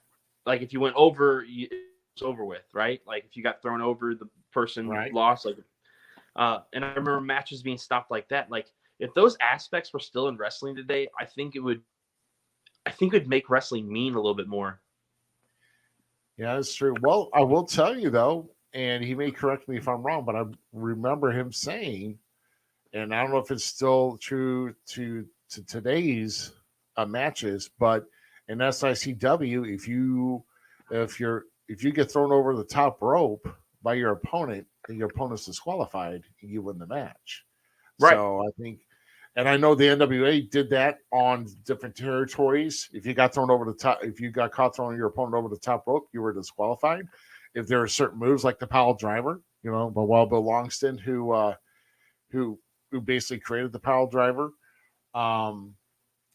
Like if you went over, it was over with, right? Like if you got thrown over, the person lost. Like, and I remember matches being stopped like that. Like if those aspects were still in wrestling today, I think it would make wrestling mean a little bit more. Yeah, that's true. Well, I will tell you though, and he may correct me if I'm wrong, but I remember him saying, and I don't know if it's still true to today's matches, but in SICW, if you if you get thrown over the top rope by your opponent, then your opponent's disqualified and you win the match. Right. So I think, and I know the NWA did that on different territories. If you got thrown over the top, if you got caught throwing your opponent over the top rope, you were disqualified. If there are certain moves like the pile driver, but Bill Longston, who basically created the pile driver, and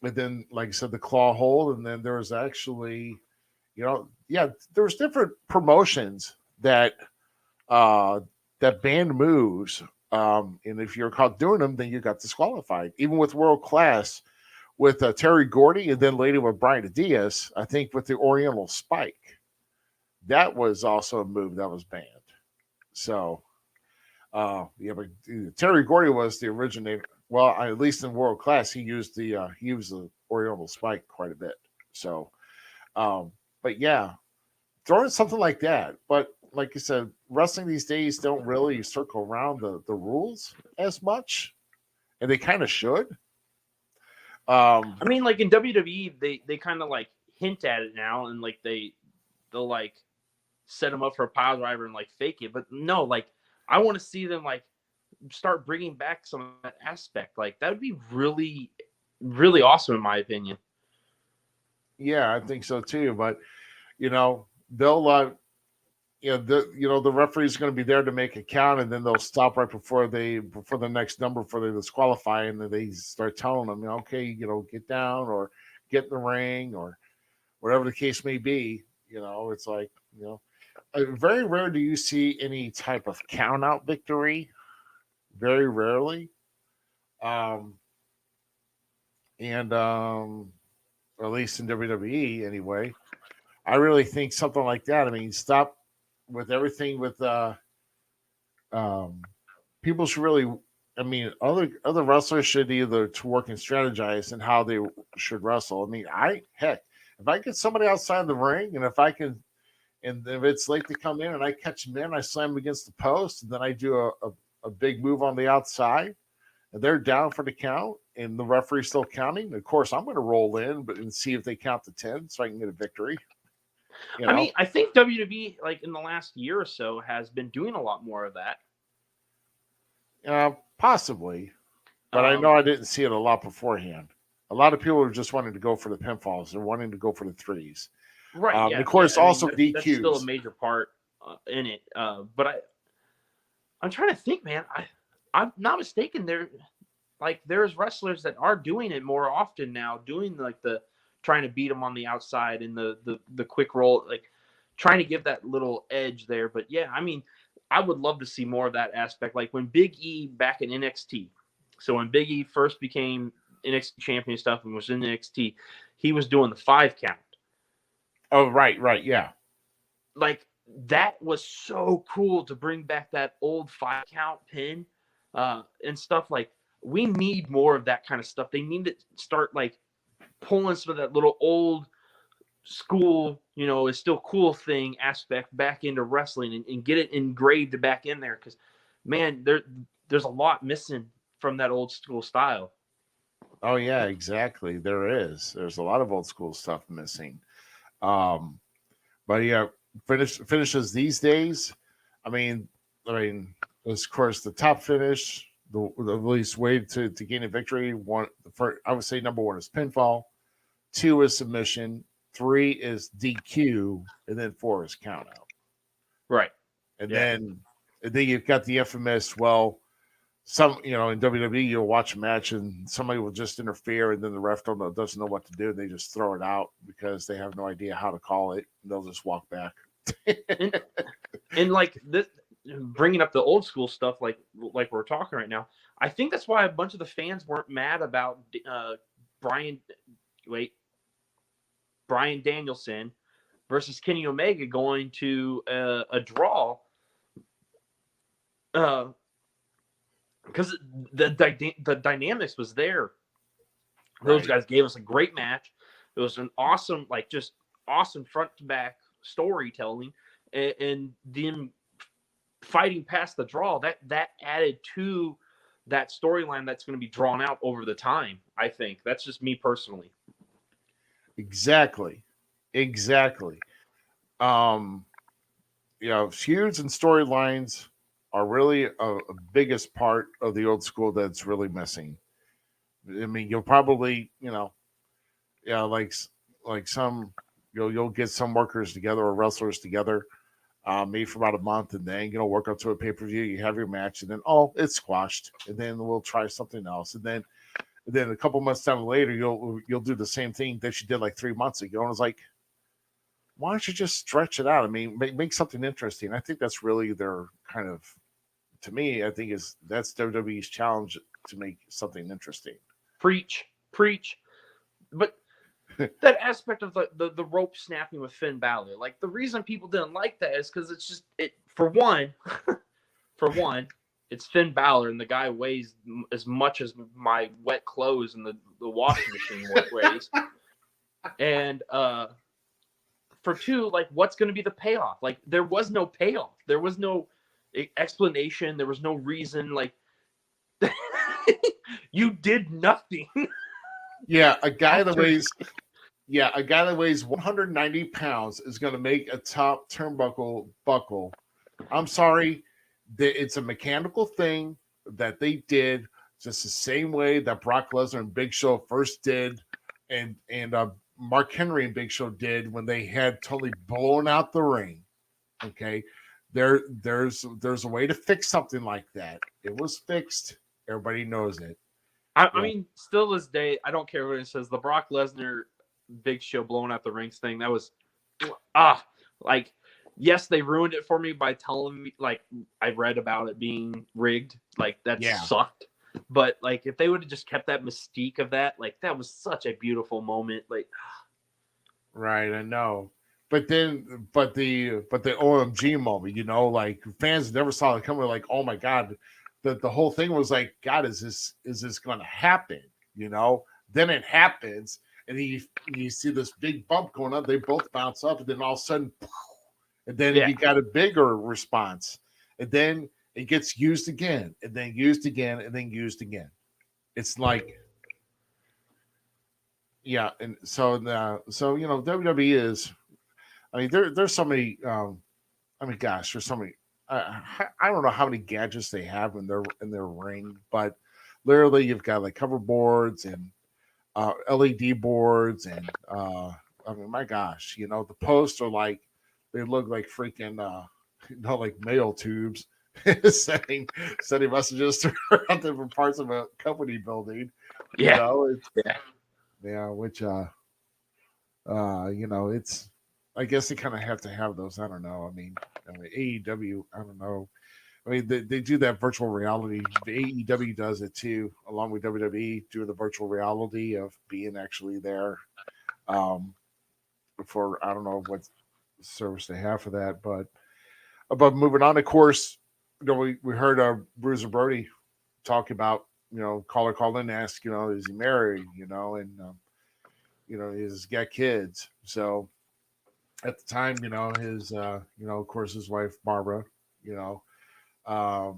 then like I said, the claw hold, and then there was actually, there was different promotions that banned moves. And if you're caught doing them, then you got disqualified. Even with World Class, with Terry Gordy, and then later with Brian Diaz, I think with the Oriental Spike, that was also a move that was banned. So, but Terry Gordy was the originator. Well, at least in World Class, he used the Oriental Spike quite a bit. So, but yeah, throwing something like that. But like you said, wrestling these days don't really circle around the rules as much, and they kind of should. I mean, like in WWE, they kind of like hint at it now, and like they'll like set them up for a pile driver and like fake it. But no, like I want to see them like start bringing back some of that aspect. Like that would be really, really awesome in my opinion. Yeah, I think so too. But they'll the referee's going to be there to make a count, and then they'll stop right before the next number for the disqualify, and then they start telling them, okay, get down or get in the ring or whatever the case may be. It's like, very rare do you see any type of count out victory. Very rarely. And or at least in WWE anyway. I really think something like that. I mean, stop with everything with people should really, I mean, other wrestlers should either to work and strategize and how they should wrestle. I mean, if I get somebody outside the ring, and if it's late to come in and I catch them in, I slam them against the post, and then I do a big move on the outside, and they're down for the count, and the referee's still counting. Of course, I'm going to roll in, and see if they count to 10 so I can get a victory. I mean, I think WWE, like in the last year or so, has been doing a lot more of that. Possibly, but I know I didn't see it a lot beforehand. A lot of people are just wanting to go for the pinfalls. They're wanting to go for the threes. Right. Of course, also DQs. That's still a major part in it. But I'm trying to think, man. I'm not mistaken. There's wrestlers that are doing it more often now, doing like the trying to beat them on the outside and the quick roll, like trying to give that little edge there. But yeah, I mean, I would love to see more of that aspect. Like when Big E back in NXT. So when Big E first became NXT champion stuff and was in NXT, he was doing the 5 count. Oh, right, yeah. Like that was so cool to bring back that old 5 count pin and stuff. Like we need more of that kind of stuff. They need to start like pulling some of that little old school, is still cool thing aspect back into wrestling and get it engraved back in there. Cause man, there's a lot missing from that old school style. Oh yeah, exactly. There's a lot of old school stuff missing. But yeah, finishes these days. I mean, of course, the top finish, the least way to gain a victory. I would say number 1 is pinfall, 2 is submission, 3 is DQ, and then 4 is count out. Right. And then you've got the infamous, some, in WWE, you'll watch a match and somebody will just interfere, and then the ref doesn't know what to do. They just throw it out because they have no idea how to call it. They'll just walk back. and like this, bringing up the old school stuff, like we're talking right now, I think that's why a bunch of the fans weren't mad about Brian Danielson versus Kenny Omega going to a draw. Because the dynamics was there. Those guys gave us a great match. It was an awesome, just awesome front to back storytelling, and them fighting past the draw. That added to that storyline that's going to be drawn out over the time. I think that's just me personally. Exactly. feuds and storylines are really a biggest part of the old school that's really missing. I mean, you'll probably, like some, you'll get some workers together or wrestlers together, maybe for about a month, and then work up to a pay per view. You have your match, and then it's squashed, and then we'll try something else, and then a couple months down later, you'll do the same thing that you did like 3 months ago, and it's like, why don't you just stretch it out? I mean, make something interesting. I think that's really their kind of, to me, I think that's WWE's challenge, to make something interesting. Preach. But that aspect of the rope snapping with Finn Balor, like, the reason people didn't like that is because it's just for one, it's Finn Balor, and the guy weighs as much as my wet clothes in the washing machine weighs. And for two, like, what's going to be the payoff? Like, there was no payoff. There was no explanation. There was no reason. Like, you did nothing. Yeah, a guy that weighs 190 pounds is going to make a top turnbuckle buckle. I'm sorry, it's a mechanical thing that they did just the same way that Brock Lesnar and Big Show first did, and Mark Henry and Big Show did when they had totally blown out the ring. Okay, there's a way to fix something like that. It was fixed. Everybody knows it. I mean, still this day, I don't care what it says. The Brock Lesnar Big Show blowing out the rings thing, that was like, yes, they ruined it for me by telling me, like, I read about it being rigged. Like, that sucked. But, like, if they would have just kept that mystique of that, like, that was such a beautiful moment. Like, right, I know. But the OMG moment, like, fans never saw it coming. Like, oh my God, the whole thing was like, God, is this going to happen? Then it happens, and you see this big bump going up. They both bounce up, and then all of a sudden, and then you got a bigger response, and then it gets used again, and then used again, and then used again. It's like, and so WWE is. I mean, there's so many. Gosh, there's so many. I don't know how many gadgets they have in their ring, but literally you've got like cover boards and LED boards, and my gosh, the posts are like, they look like freaking like mail tubes sending messages throughout different parts of a company building. Which it's, I guess they kind of have to have those. I don't know. I mean, AEW, I don't know. I mean, they do that virtual reality. The AEW does it too, along with WWE, doing the virtual reality of being actually there. For, I don't know what service they have for that, but moving on, of course, we heard Bruiser Brody talk about, caller called in and asked, is he married, and he's got kids. So at the time, his, of course, his wife, Barbara, of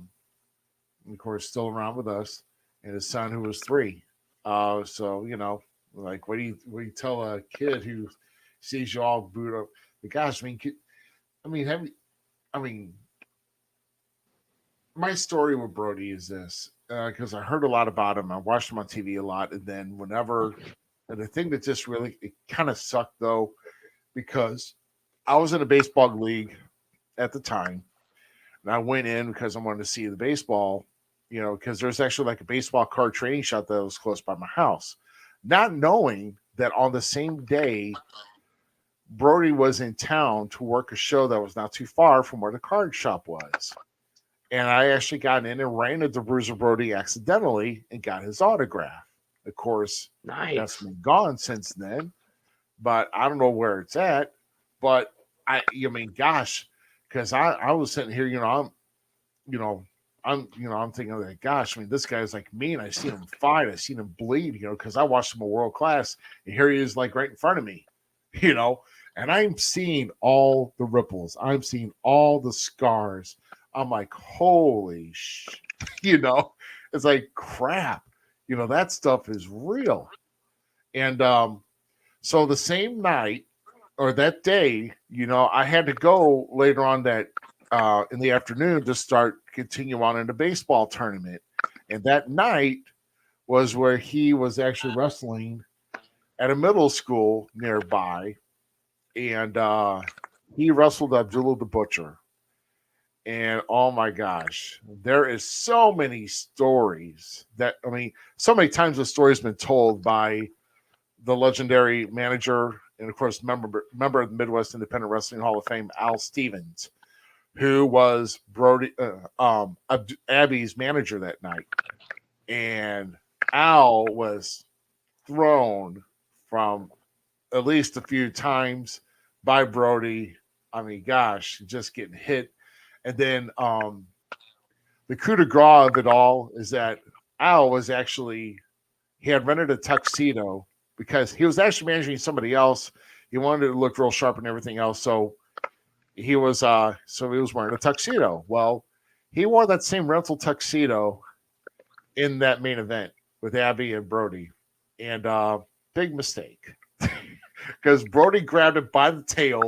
course, still around with us, and his son, who was 3. So, like, what do you tell a kid who sees you all boot up? Gosh, my story with Brody is this, because I heard a lot about him. I watched him on TV a lot, and then and the thing that just really, it kind of sucked though, because I was in a baseball league at the time, and I went in because I wanted to see the baseball, because there's actually like a baseball card training shop that was close by my house, not knowing that on the same day Brody was in town to work a show that was not too far from where the card shop was. And I actually got in and ran into Bruiser Brody accidentally and got his autograph. Of course, that's been gone since then, but I don't know where it's at. But gosh, because I was sitting here, I'm thinking like, gosh, this guy's like me, and I seen him fight, I seen him bleed, because I watched him a world class, and here he is, like right in front of me, and I'm seeing all the ripples, I'm seeing all the scars. I'm like, holy shit, it's like crap, that stuff is real. And so the same night, or that day, I had to go later on that in the afternoon to continue on in the baseball tournament. And that night was where he was actually wrestling at a middle school nearby. And he wrestled Abdullah the Butcher. And oh my gosh, there is so many stories so many times the story's been told by the legendary manager and, of course, member of the Midwest Independent Wrestling Hall of Fame, Al Stevens, who was Abby's manager that night. And Al was thrown from at least a few times by Brody. I mean, gosh, just getting hit. And then the coup de grace of it all is that Al was he had rented a tuxedo because he was actually managing somebody else. He wanted to look real sharp and everything else. So he was wearing a tuxedo. Well, he wore that same rental tuxedo in that main event with Abby and Brody. And big mistake. Because Brody grabbed it by the tail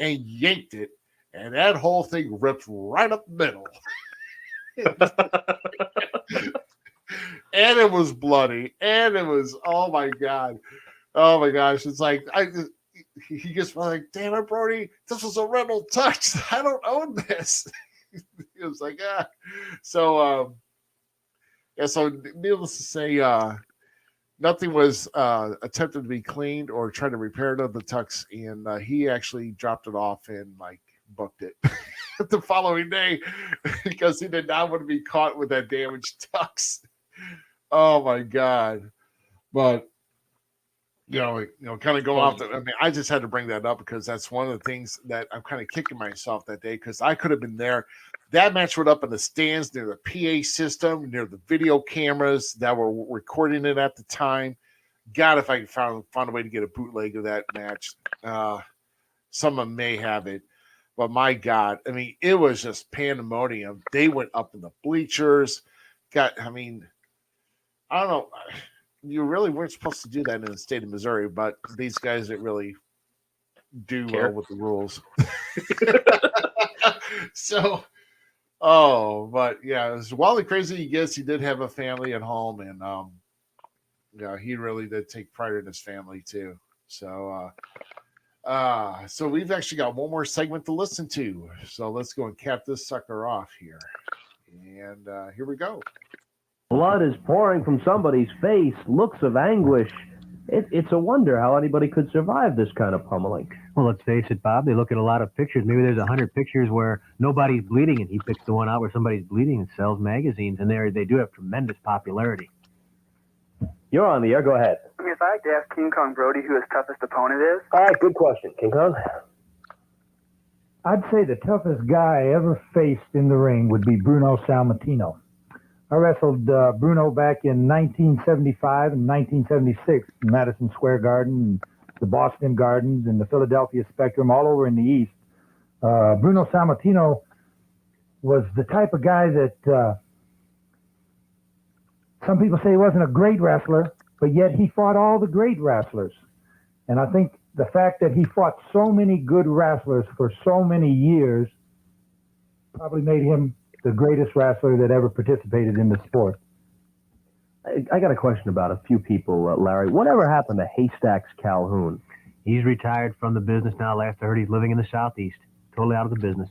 and yanked it. And that whole thing ripped right up the middle. And it was bloody. And it was, oh my God. Oh my gosh. It's like, he gets like, damn it, Brody. This was a rental tux. I don't own this. He was like, ah. So, so needless to say, nothing was attempted to be cleaned or tried to repair the tux. And he actually dropped it off and booked it the following day because he did not want to be caught with that damaged tux. Oh my God. But kind of go off. I just had to bring that up because that's one of the things that I'm kind of kicking myself that day because I could have been there. That match went up in the stands near the PA system, near the video cameras that were recording it at the time. God, if I could found a way to get a bootleg of that match, someone may have it. But my God, it was just pandemonium. They went up in the bleachers. I don't know. You really weren't supposed to do that in the state of Missouri, but these guys that really do well with the rules. So, but yeah, as wildly crazy he gets, he did have a family at home, and he really did take pride in his family too. So, so we've actually got one more segment to listen to. So let's go and cap this sucker off here. And here we go. Blood is pouring from somebody's face, looks of anguish. It's a wonder how anybody could survive this kind of pummeling. Well, let's face it, Bob, they look at a lot of pictures. Maybe there's 100 pictures where nobody's bleeding, and he picks the one out where somebody's bleeding and sells magazines, and they do have tremendous popularity. You're on the air. Go ahead. If I had to ask King Kong Brody who his toughest opponent is. All right, good question. King Kong? I'd say the toughest guy I ever faced in the ring would be Bruno Sammartino. I wrestled Bruno back in 1975 and 1976 in Madison Square Garden, the Boston Gardens, and the Philadelphia Spectrum, all over in the East. Bruno Sammartino was the type of guy that some people say he wasn't a great wrestler, but yet he fought all the great wrestlers. And I think the fact that he fought so many good wrestlers for so many years probably made him the greatest wrestler that ever participated in the sport. I got a question about a few people, Larry. Whatever happened to Haystacks Calhoun? He's retired from the business now. Last I heard, he's living in the Southeast, totally out of the business.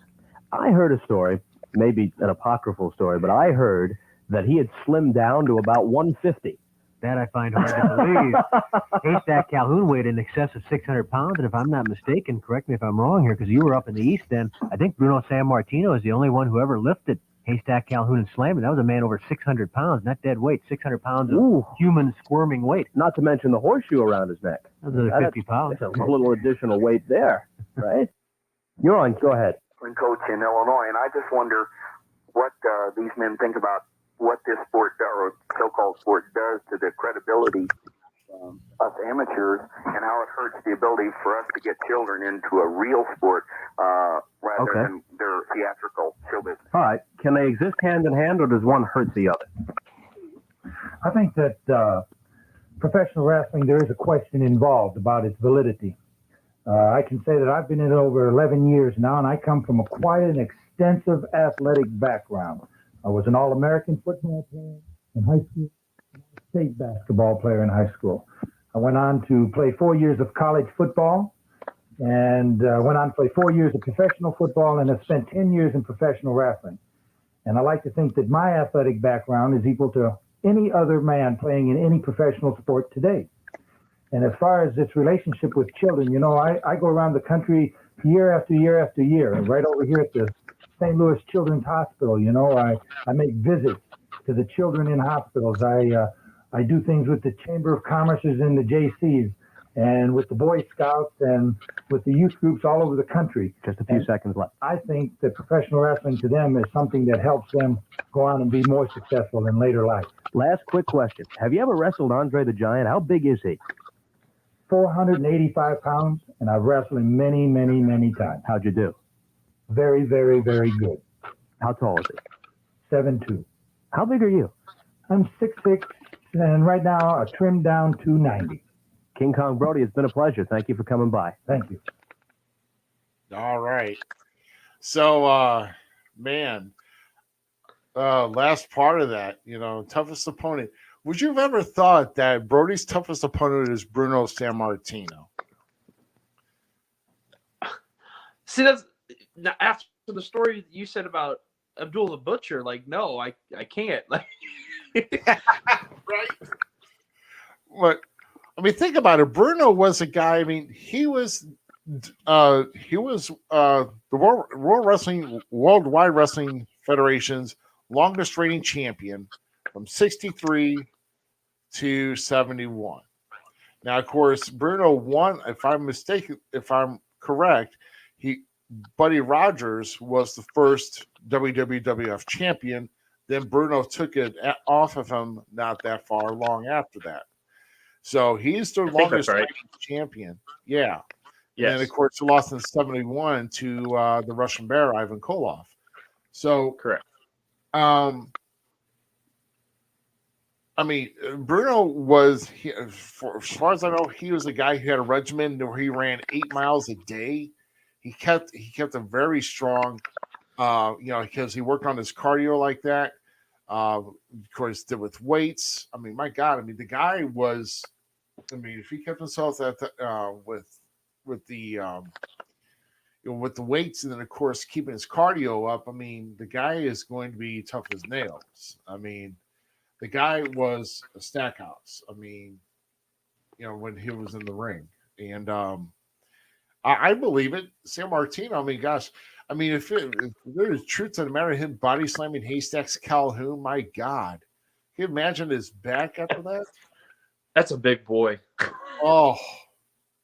I heard a story, maybe an apocryphal story, but I heard that he had slimmed down to about 150. That I find hard to believe. Haystack Calhoun weighed in excess of 600 pounds, and if I'm not mistaken, correct me if I'm wrong here, because you were up in the East then, I think Bruno Sammartino is the only one who ever lifted Haystack Calhoun and slammed him. That was a man over 600 pounds, not dead weight, 600 pounds of human squirming weight. Not to mention the horseshoe around his neck. That was another 50 pounds. That's a little additional weight there, right? You're on. Go ahead. I'm coach in Illinois, and I just wonder what these men think about what this sport, or so-called sport, does to the credibility of us amateurs, and how it hurts the ability for us to get children into a real sport rather than their theatrical show business. All right. Can they exist hand in hand, or does one hurt the other? I think that professional wrestling, there is a question involved about its validity. I can say that I've been in it over 11 years now, and I come from quite an extensive athletic background. I was an All-American football player in high school, state basketball player in high school. I went on to play 4 years of college football, and went on to play 4 years of professional football, and have spent 10 years in professional wrestling. And I like to think that my athletic background is equal to any other man playing in any professional sport today. And as far as its relationship with children, I go around the country year after year after year. Right over here at the St. Louis Children's Hospital, I make visits to the children in hospitals. I do things with the Chamber of Commerce's and the JCs, and with the Boy Scouts, and with the youth groups all over the country. Just a few seconds left. I think that professional wrestling to them is something that helps them go on and be more successful in later life. Last quick question. Have you ever wrestled Andre the Giant? How big is he? 485 pounds, and I've wrestled him many, many, many times. How'd you do? Very, very, very good. How tall is he? 7'2". How big are you? I'm 6'6", and right now I trimmed down 290. King Kong Brody, it's been a pleasure. Thank you for coming by. Thank you. All right. So, last part of that, toughest opponent. Would you have ever thought that Brody's toughest opponent is Bruno Sammartino? See, that's after the story you said about Abdul the Butcher. Like, no, I can't. Like, right? But think about it. Bruno was a guy. He was the Worldwide Wrestling Federation's longest reigning champion from 63 to 71. Now, of course, Bruno won. If I'm correct, Buddy Rogers was the first WWF champion. Then Bruno took it off of him not that far long after that. So he's the longest champion. Yeah. Yes. And of course, he lost in 71 to the Russian Bear, Ivan Koloff. So correct. Bruno was, as far as I know, he was a guy who had a regimen where he ran 8 miles a day. He kept a very strong, because he worked on his cardio like that. Of course, did with weights. My God, the guy was. If he kept himself at with the weights, and then of course keeping his cardio up, the guy is going to be tough as nails. The guy was a stack house. When he was in the ring, and I believe it. Sammartino. Gosh. If there's truth to the matter of him body slamming Haystacks Calhoun, my God. Can you imagine his back after that? That's a big boy. Oh,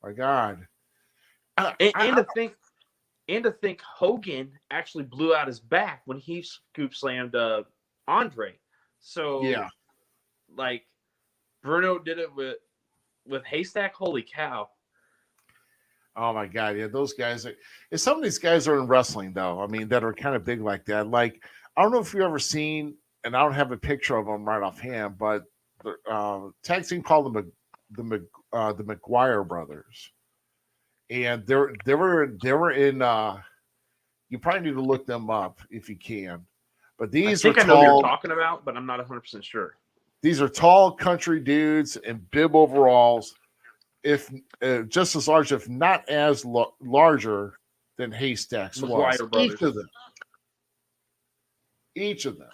my God. And to think Hogan actually blew out his back when he scoop slammed Andre. So, yeah. Bruno did it with Haystack. Holy cow. Oh my God! Yeah, those guys. Some of these guys are in wrestling, though. that are kind of big like that. I don't know if you've ever seen, and I don't have a picture of them right offhand, but the tag team called them the McGuire brothers, and they were in. You probably need to look them up if you can. But these I know what you're talking about, but I'm not 100% sure. These are tall country dudes in bib overalls. If just as large, if not as larger than Haystacks was. Each of them.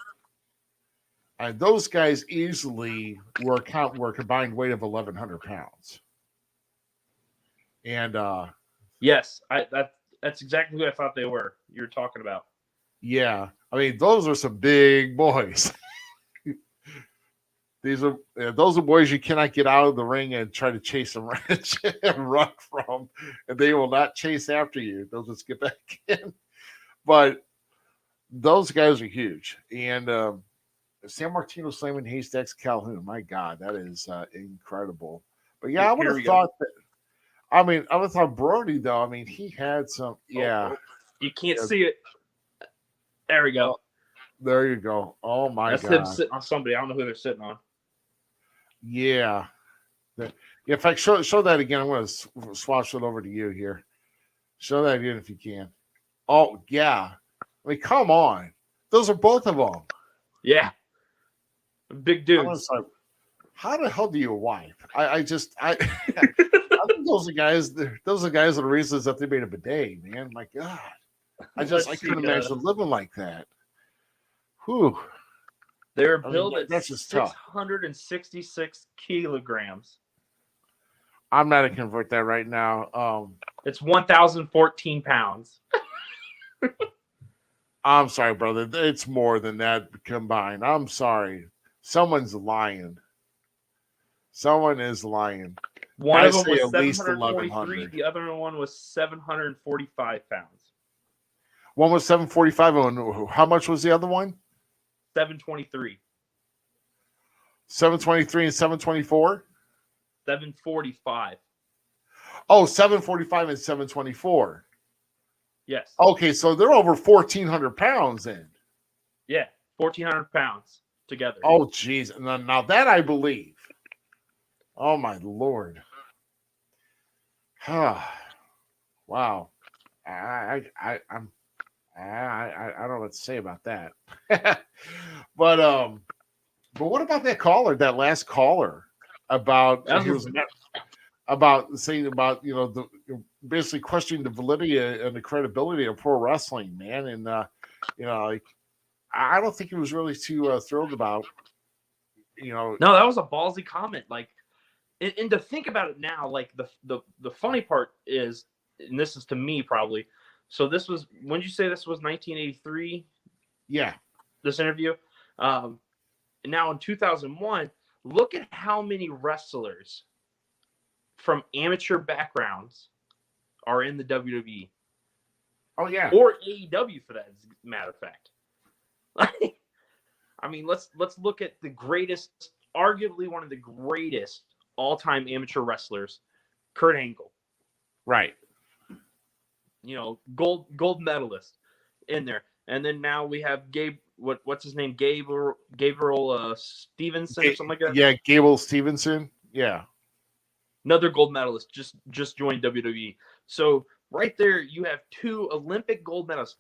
And those guys easily were a combined weight of 1,100 pounds. And yes, that's exactly who I thought they were. You're talking about. Yeah, those are some big boys. Those are boys you cannot get out of the ring and try to chase them and run from, and they will not chase after you. They'll just get back in. But those guys are huge. And Sammartino slamming Haystacks Calhoun, my God, that is incredible. But yeah, I would have thought that. I would have thought Brody, though. he had some. Yeah, you can't see it. There we go. There you go. Oh my God, that's him sitting on somebody. I don't know who they're sitting on. Yeah. In fact, show that again. I'm going to swatch it over to you here. Show that again if you can. Oh, yeah. I mean, come on. Those are both of them. Yeah. Big dudes. Like, how the hell do you wipe? I think those are guys. Those are guys that are reasons that they made a bidet, man. My God. I couldn't imagine living like that. Whew. They're billed at that's just 666 kilograms. I'm not going to convert that right now. It's 1,014 pounds. I'm sorry, brother. It's more than that combined. I'm sorry. Someone's lying. Someone is lying. One of them was 743. The other one was 745 pounds. One was 745. And how much was the other one? 723. 723 and 724? 745. Oh, 745 and 724. Yes. Okay, so they're over 1,400 pounds then. Yeah, 1,400 pounds together. Oh, geez. Now that I believe. Oh, my Lord. Wow. I don't know what to say about that. But what about that caller, that last caller, about saying about basically questioning the validity and the credibility of pro wrestling, man, and like I don't think he was really too thrilled about. No, that was a ballsy comment. Like, and to think about it now, like the funny part is, and this is to me probably. So this was, when did you say this was 1983? Yeah. This interview. And now in 2001, look at how many wrestlers from amateur backgrounds are in the WWE. Oh, yeah. Or AEW for that matter of fact. I mean, let's look at the greatest, arguably one of the greatest all-time amateur wrestlers, Kurt Angle. Right. Gold medalist in there. And then now we have what's his name? Gabriel Stevenson or something like that. Yeah, Gable Stevenson. Yeah. Another gold medalist just joined WWE. So right there you have two Olympic gold medalists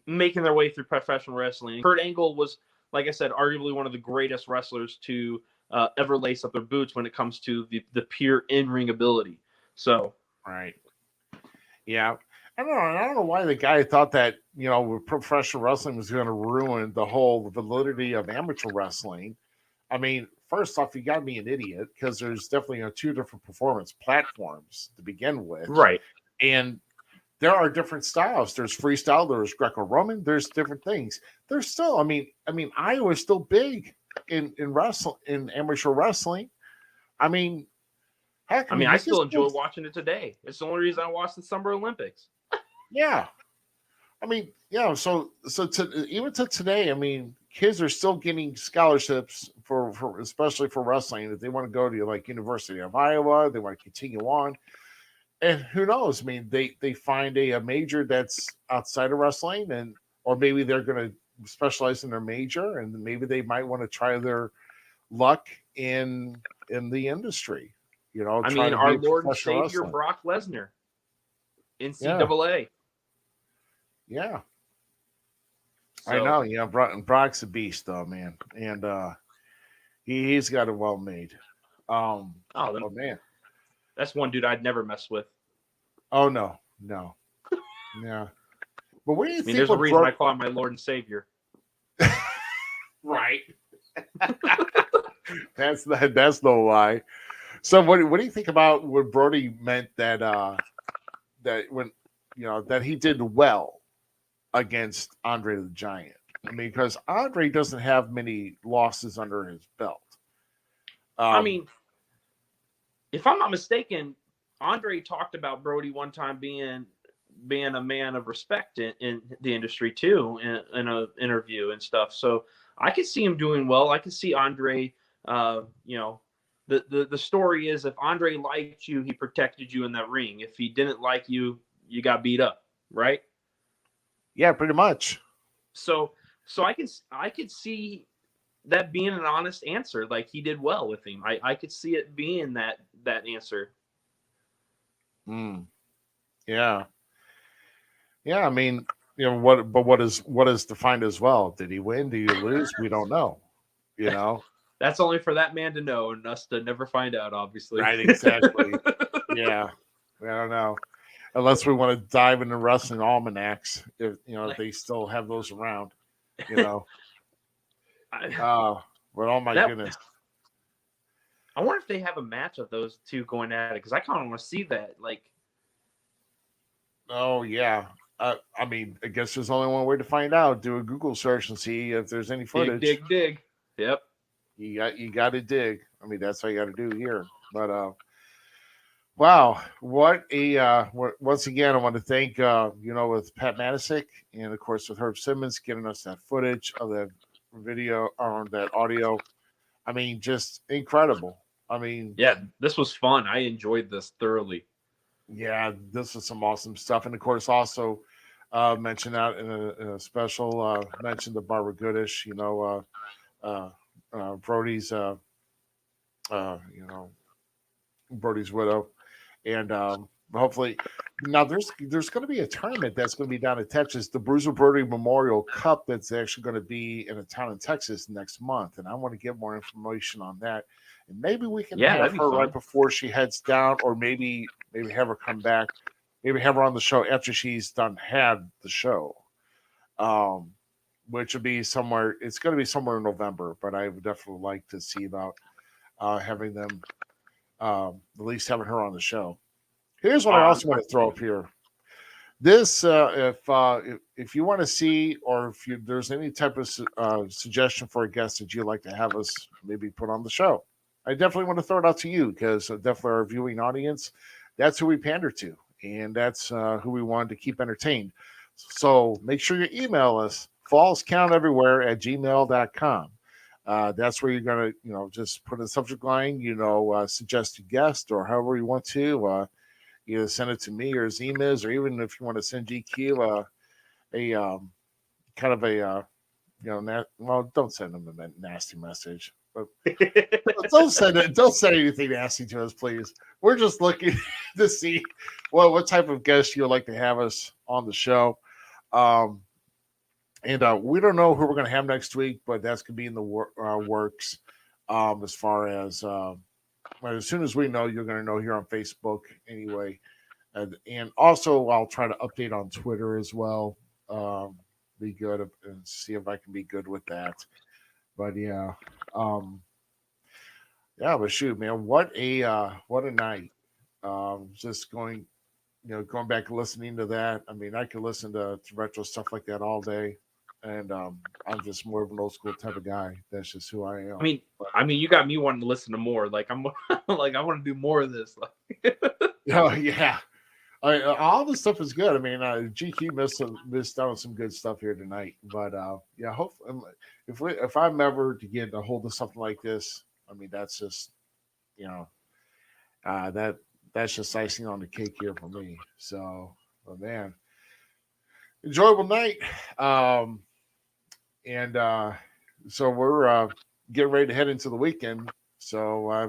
making their way through professional wrestling. Kurt Angle was, like I said, arguably one of the greatest wrestlers to ever lace up their boots when it comes to the pure in-ring ability. So, right. Yeah. I don't know why the guy thought that, professional wrestling was going to ruin the whole validity of amateur wrestling. I mean, first off, you got to be an idiot because there's definitely two different performance platforms to begin with. Right. And there are different styles. There's freestyle, there's Greco-Roman, there's different things. There's still, I mean, Iowa's still big in amateur wrestling. I mean, heck, I still enjoy watching it today. It's the only reason I watch the Summer Olympics. Yeah. I mean, so even to today, I mean, kids are still getting scholarships for especially for wrestling if they want to go to like University of Iowa, they want to continue on. And who knows? I mean, they find a major that's outside of wrestling, or maybe they're going to specialize in their major, and maybe they might want to try their luck in the industry. I mean, our Lord and Savior wrestling. Brock Lesnar, NCAA. Yeah. So, I know. Yeah, Brock's a beast, though, man, and he's got it well made. Oh man. That's one dude I'd never mess with. Oh no. Yeah. But what do you think? There's a reason I call him my Lord and Savior. Right. That's no lie. So what do you think about what Brody meant that when that he did well against Andre the Giant? I mean, because Andre doesn't have many losses under his belt. If I'm not mistaken, Andre talked about Brody one time being a man of respect in the industry too, in an interview and stuff. So I could see him doing well. I could see Andre. The story is, if Andre liked you, he protected you in that ring. If he didn't like you, you got beat up, right? Yeah, pretty much. So I could see that being an honest answer. Like, he did well with him. I could see it being that answer. Yeah. Yeah, I mean, what is defined as well? Did he win? Did he lose? We don't know. That's only for that man to know and us to never find out, obviously. Right, exactly. Yeah. I don't know. Unless we want to dive into wrestling almanacs, if they still have those around, But oh my goodness. I wonder if they have a match of those two going at it, because I kind of want to see that. Like, oh yeah. I mean, I guess there's only one way to find out. Do a Google search and see if there's any footage. Dig. Yep. You got to dig. I mean, that's what you got to do here. But wow, what a once again, I want to thank with Pat Matysik and of course with Herb Simmons getting us that footage of that video or that audio. I mean, just incredible. I mean, yeah, this was fun. I enjoyed this thoroughly. Yeah, this is some awesome stuff, and of course, also mention that in a special mention to Barbara Goodish. Brody's Brody's widow, and hopefully now there's going to be a tournament that's going to be down in Texas, the Bruiser Brody Memorial Cup, that's actually going to be in a town in Texas next month, and I want to get more information on that, and maybe we can have her right before she heads down, or maybe have her come back, maybe have her on the show after she's had the show, which would be somewhere. It's going to be somewhere in November, but I would definitely like to see about having them. At least having her on the show. Here's what I also want to throw up here. This, if you want to see, or if there's any type of suggestion for a guest that you'd like to have us maybe put on the show, I definitely want to throw it out to you, because definitely our viewing audience, that's who we pander to, and that's who we want to keep entertained. So make sure you email us, fallscounteverywhere@gmail.com. That's where you're going to, just put in the subject line, suggest a guest, or however you want to, either send it to me or Z-Miz, or even if you want to send GQ kind of a, don't send them a nasty message, but don't send anything nasty to us, please. We're just looking to see what type of guest you'd like to have us on the show. And we don't know who we're going to have next week, but that's going to be in the works. As far as soon as we know, you're going to know here on Facebook anyway. And also, I'll try to update on Twitter as well. Be good and see if I can be good with that. But yeah, but shoot, man, what a night. Just going back and listening to that. I mean, I could listen to retro stuff like that all day. And I'm just more of an old school type of guy. That's just who I am. I mean, you got me wanting to listen to more. Like, I'm like, I want to do more of this. Oh yeah, all this stuff is good. I mean, GQ missed out on some good stuff here tonight. But yeah, hopefully, if I'm ever to get a hold of something like this, I mean, that's just that's just icing on the cake here for me. So, man, enjoyable night. And so we're getting ready to head into the weekend. So I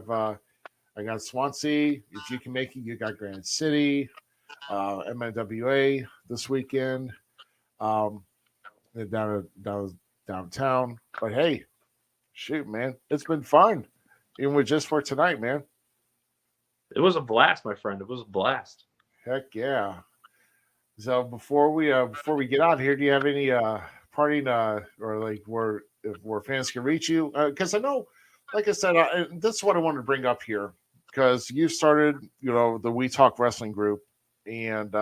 got Swansea. If you can make it, you got Granite City, MNWA this weekend, downtown. But hey, shoot, man, it's been fun, even with just for tonight, man. It was a blast, my friend. It was a blast. Heck yeah. So before we get out here, do you have any parting or like where fans can reach you? Because I know, like I said, this is what I wanted to bring up here, because you started, the We Talk Wrestling group, and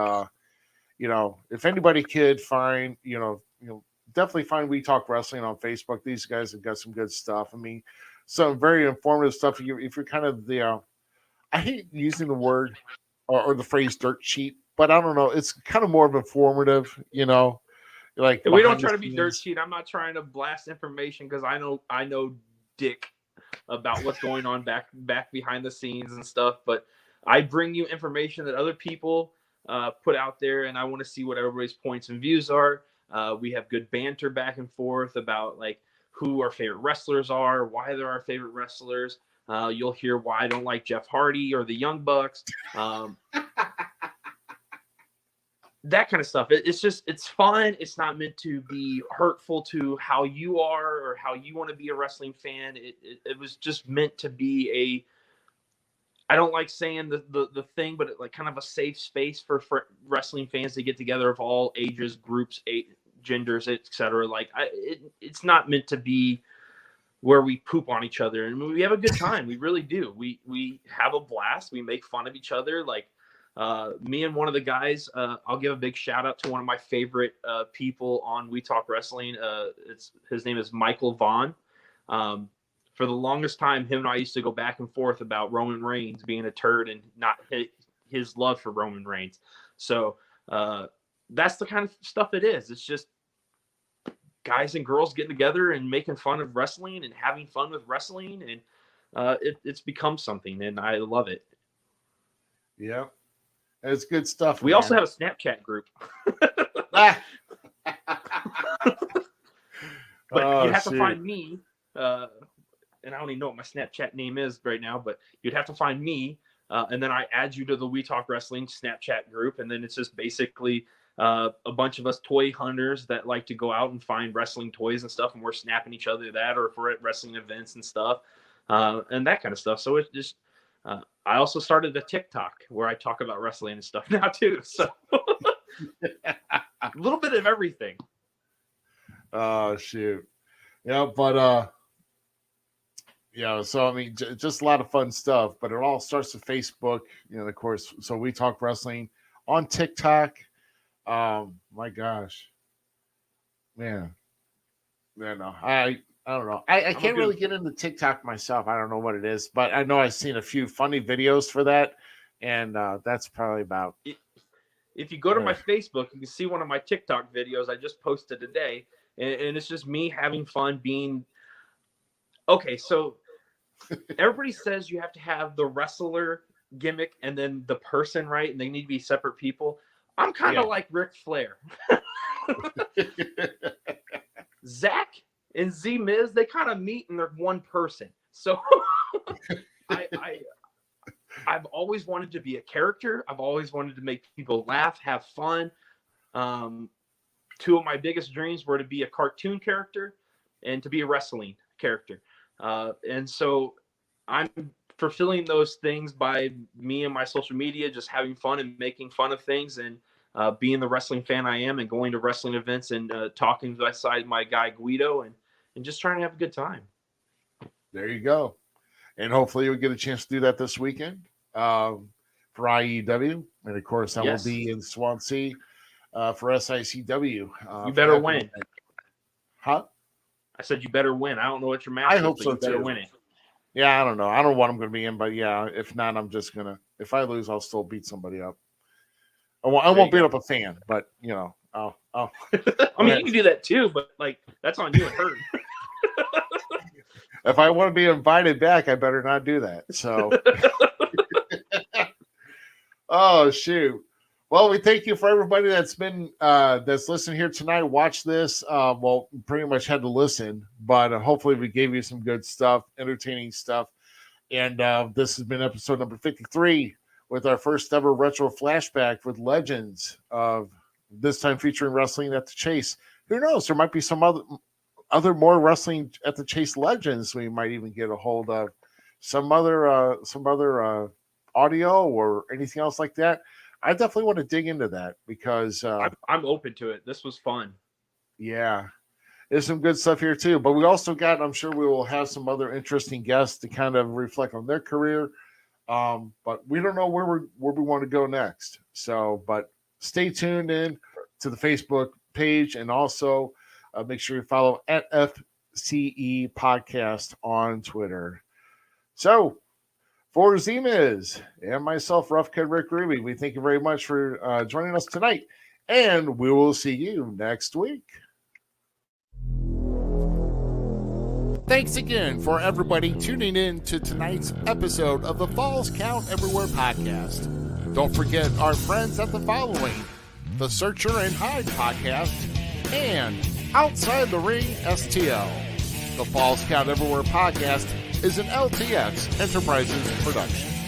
if anybody could find, definitely find We Talk Wrestling on Facebook. These guys have got some good stuff. I mean, some very informative stuff. If you're kind of I hate using the word or the phrase dirt cheap, but I don't know. It's kind of more of informative, like we don't try to be dirt cheap. I'm not trying to blast information, because I know dick about what's going on back behind the scenes and stuff. But I bring you information that other people put out there, and I want to see what everybody's points and views are. We have good banter back and forth about like who our favorite wrestlers are, why they're our favorite wrestlers. You'll hear why I don't like Jeff Hardy or the Young Bucks. That kind of stuff. It's fun. It's not meant to be hurtful to how you are or how you want to be a wrestling fan. It was just meant to be I don't like saying the thing, but like kind of a safe space for wrestling fans to get together of all ages, groups, genders, etc. Like it's not meant to be where we poop on each other, and we have a good time. We really do. We have a blast. We make fun of each other. Like me and one of the guys, I'll give a big shout out to one of my favorite people on We Talk Wrestling. His name is Michael Vaughn. For the longest time, him and I used to go back and forth about Roman Reigns being a turd and not his love for Roman Reigns. So that's the kind of stuff it is. It's just guys and girls getting together and making fun of wrestling and having fun with wrestling. And it's become something, and I love it. Yeah. It's good stuff. We also have a Snapchat group. Ah. But you have to find me. And I don't even know what my Snapchat name is right now, but you'd have to find me. And then I add you to the We Talk Wrestling Snapchat group. And then it's just basically a bunch of us toy hunters that like to go out and find wrestling toys and stuff. And we're snapping each other that, or if we're at wrestling events and stuff, and that kind of stuff. So it's just, I also started a TikTok where I talk about wrestling and stuff now too. So a little bit of everything. Oh, shoot. Yeah, but yeah, so I mean, just a lot of fun stuff, but it all starts with Facebook, of course. So We Talk Wrestling on TikTok. My gosh, man, no, I don't know. I can't really get into TikTok myself. I don't know what it is, but I know I've seen a few funny videos for that, and that's probably about. If you go to my Facebook, you can see one of my TikTok videos I just posted today, and it's just me having fun being. Okay, so everybody says you have to have the wrestler gimmick and then the person, right? And they need to be separate people. I'm kind of like Ric Flair. Zach and Z-Miz, they kind of meet and they're one person. So I've always wanted to be a character. I've always wanted to make people laugh, have fun. Two of my biggest dreams were to be a cartoon character and to be a wrestling character. And so I'm fulfilling those things by me and my social media, just having fun and making fun of things and being the wrestling fan I am and going to wrestling events and talking beside my guy Guido and just trying to have a good time. There you go. And hopefully you'll get a chance to do that this weekend for IEW. And of course, I will be in Swansea for SICW. You better win. Huh? I said you better win. I don't know what your match I is, hope but so you better too. win it. Yeah, I don't know. I don't know what I'm going to be in, but yeah, if not, I'm just going to. If I lose, I'll still beat somebody up. I won't beat up a fan, but I'll. I mean, you can do that too, but like that's on you and her. If I want to be invited back, I better not do that. So, oh shoot. Well, we thank you for everybody that's been that's listening here tonight. Watch this. Well, pretty much had to listen, but hopefully we gave you some good stuff, entertaining stuff. And this has been episode number 53 with our first ever retro flashback with Legends of this time featuring Wrestling at the Chase. Who knows? There might be some other more Wrestling at the Chase legends we might even get a hold of. Some other audio or anything else like that. I definitely want to dig into that because I'm open to it. This was fun. Yeah, there's some good stuff here too. But we also got, I'm sure we will have some other interesting guests to kind of reflect on their career. But we don't know where we want to go next. So, but stay tuned in to the Facebook page and also make sure you follow at FCE Podcast on Twitter. So, for Z-Miz and myself, Rough Cut Rick Ruby, we thank you very much for joining us tonight, and we will see you next week. Thanks again for everybody tuning in to tonight's episode of the Falls Count Everywhere podcast. Don't forget our friends at the following: the Searcher and Hide podcast and Outside the Ring STL. The Falls Count Everywhere podcast is an LTX Enterprises production.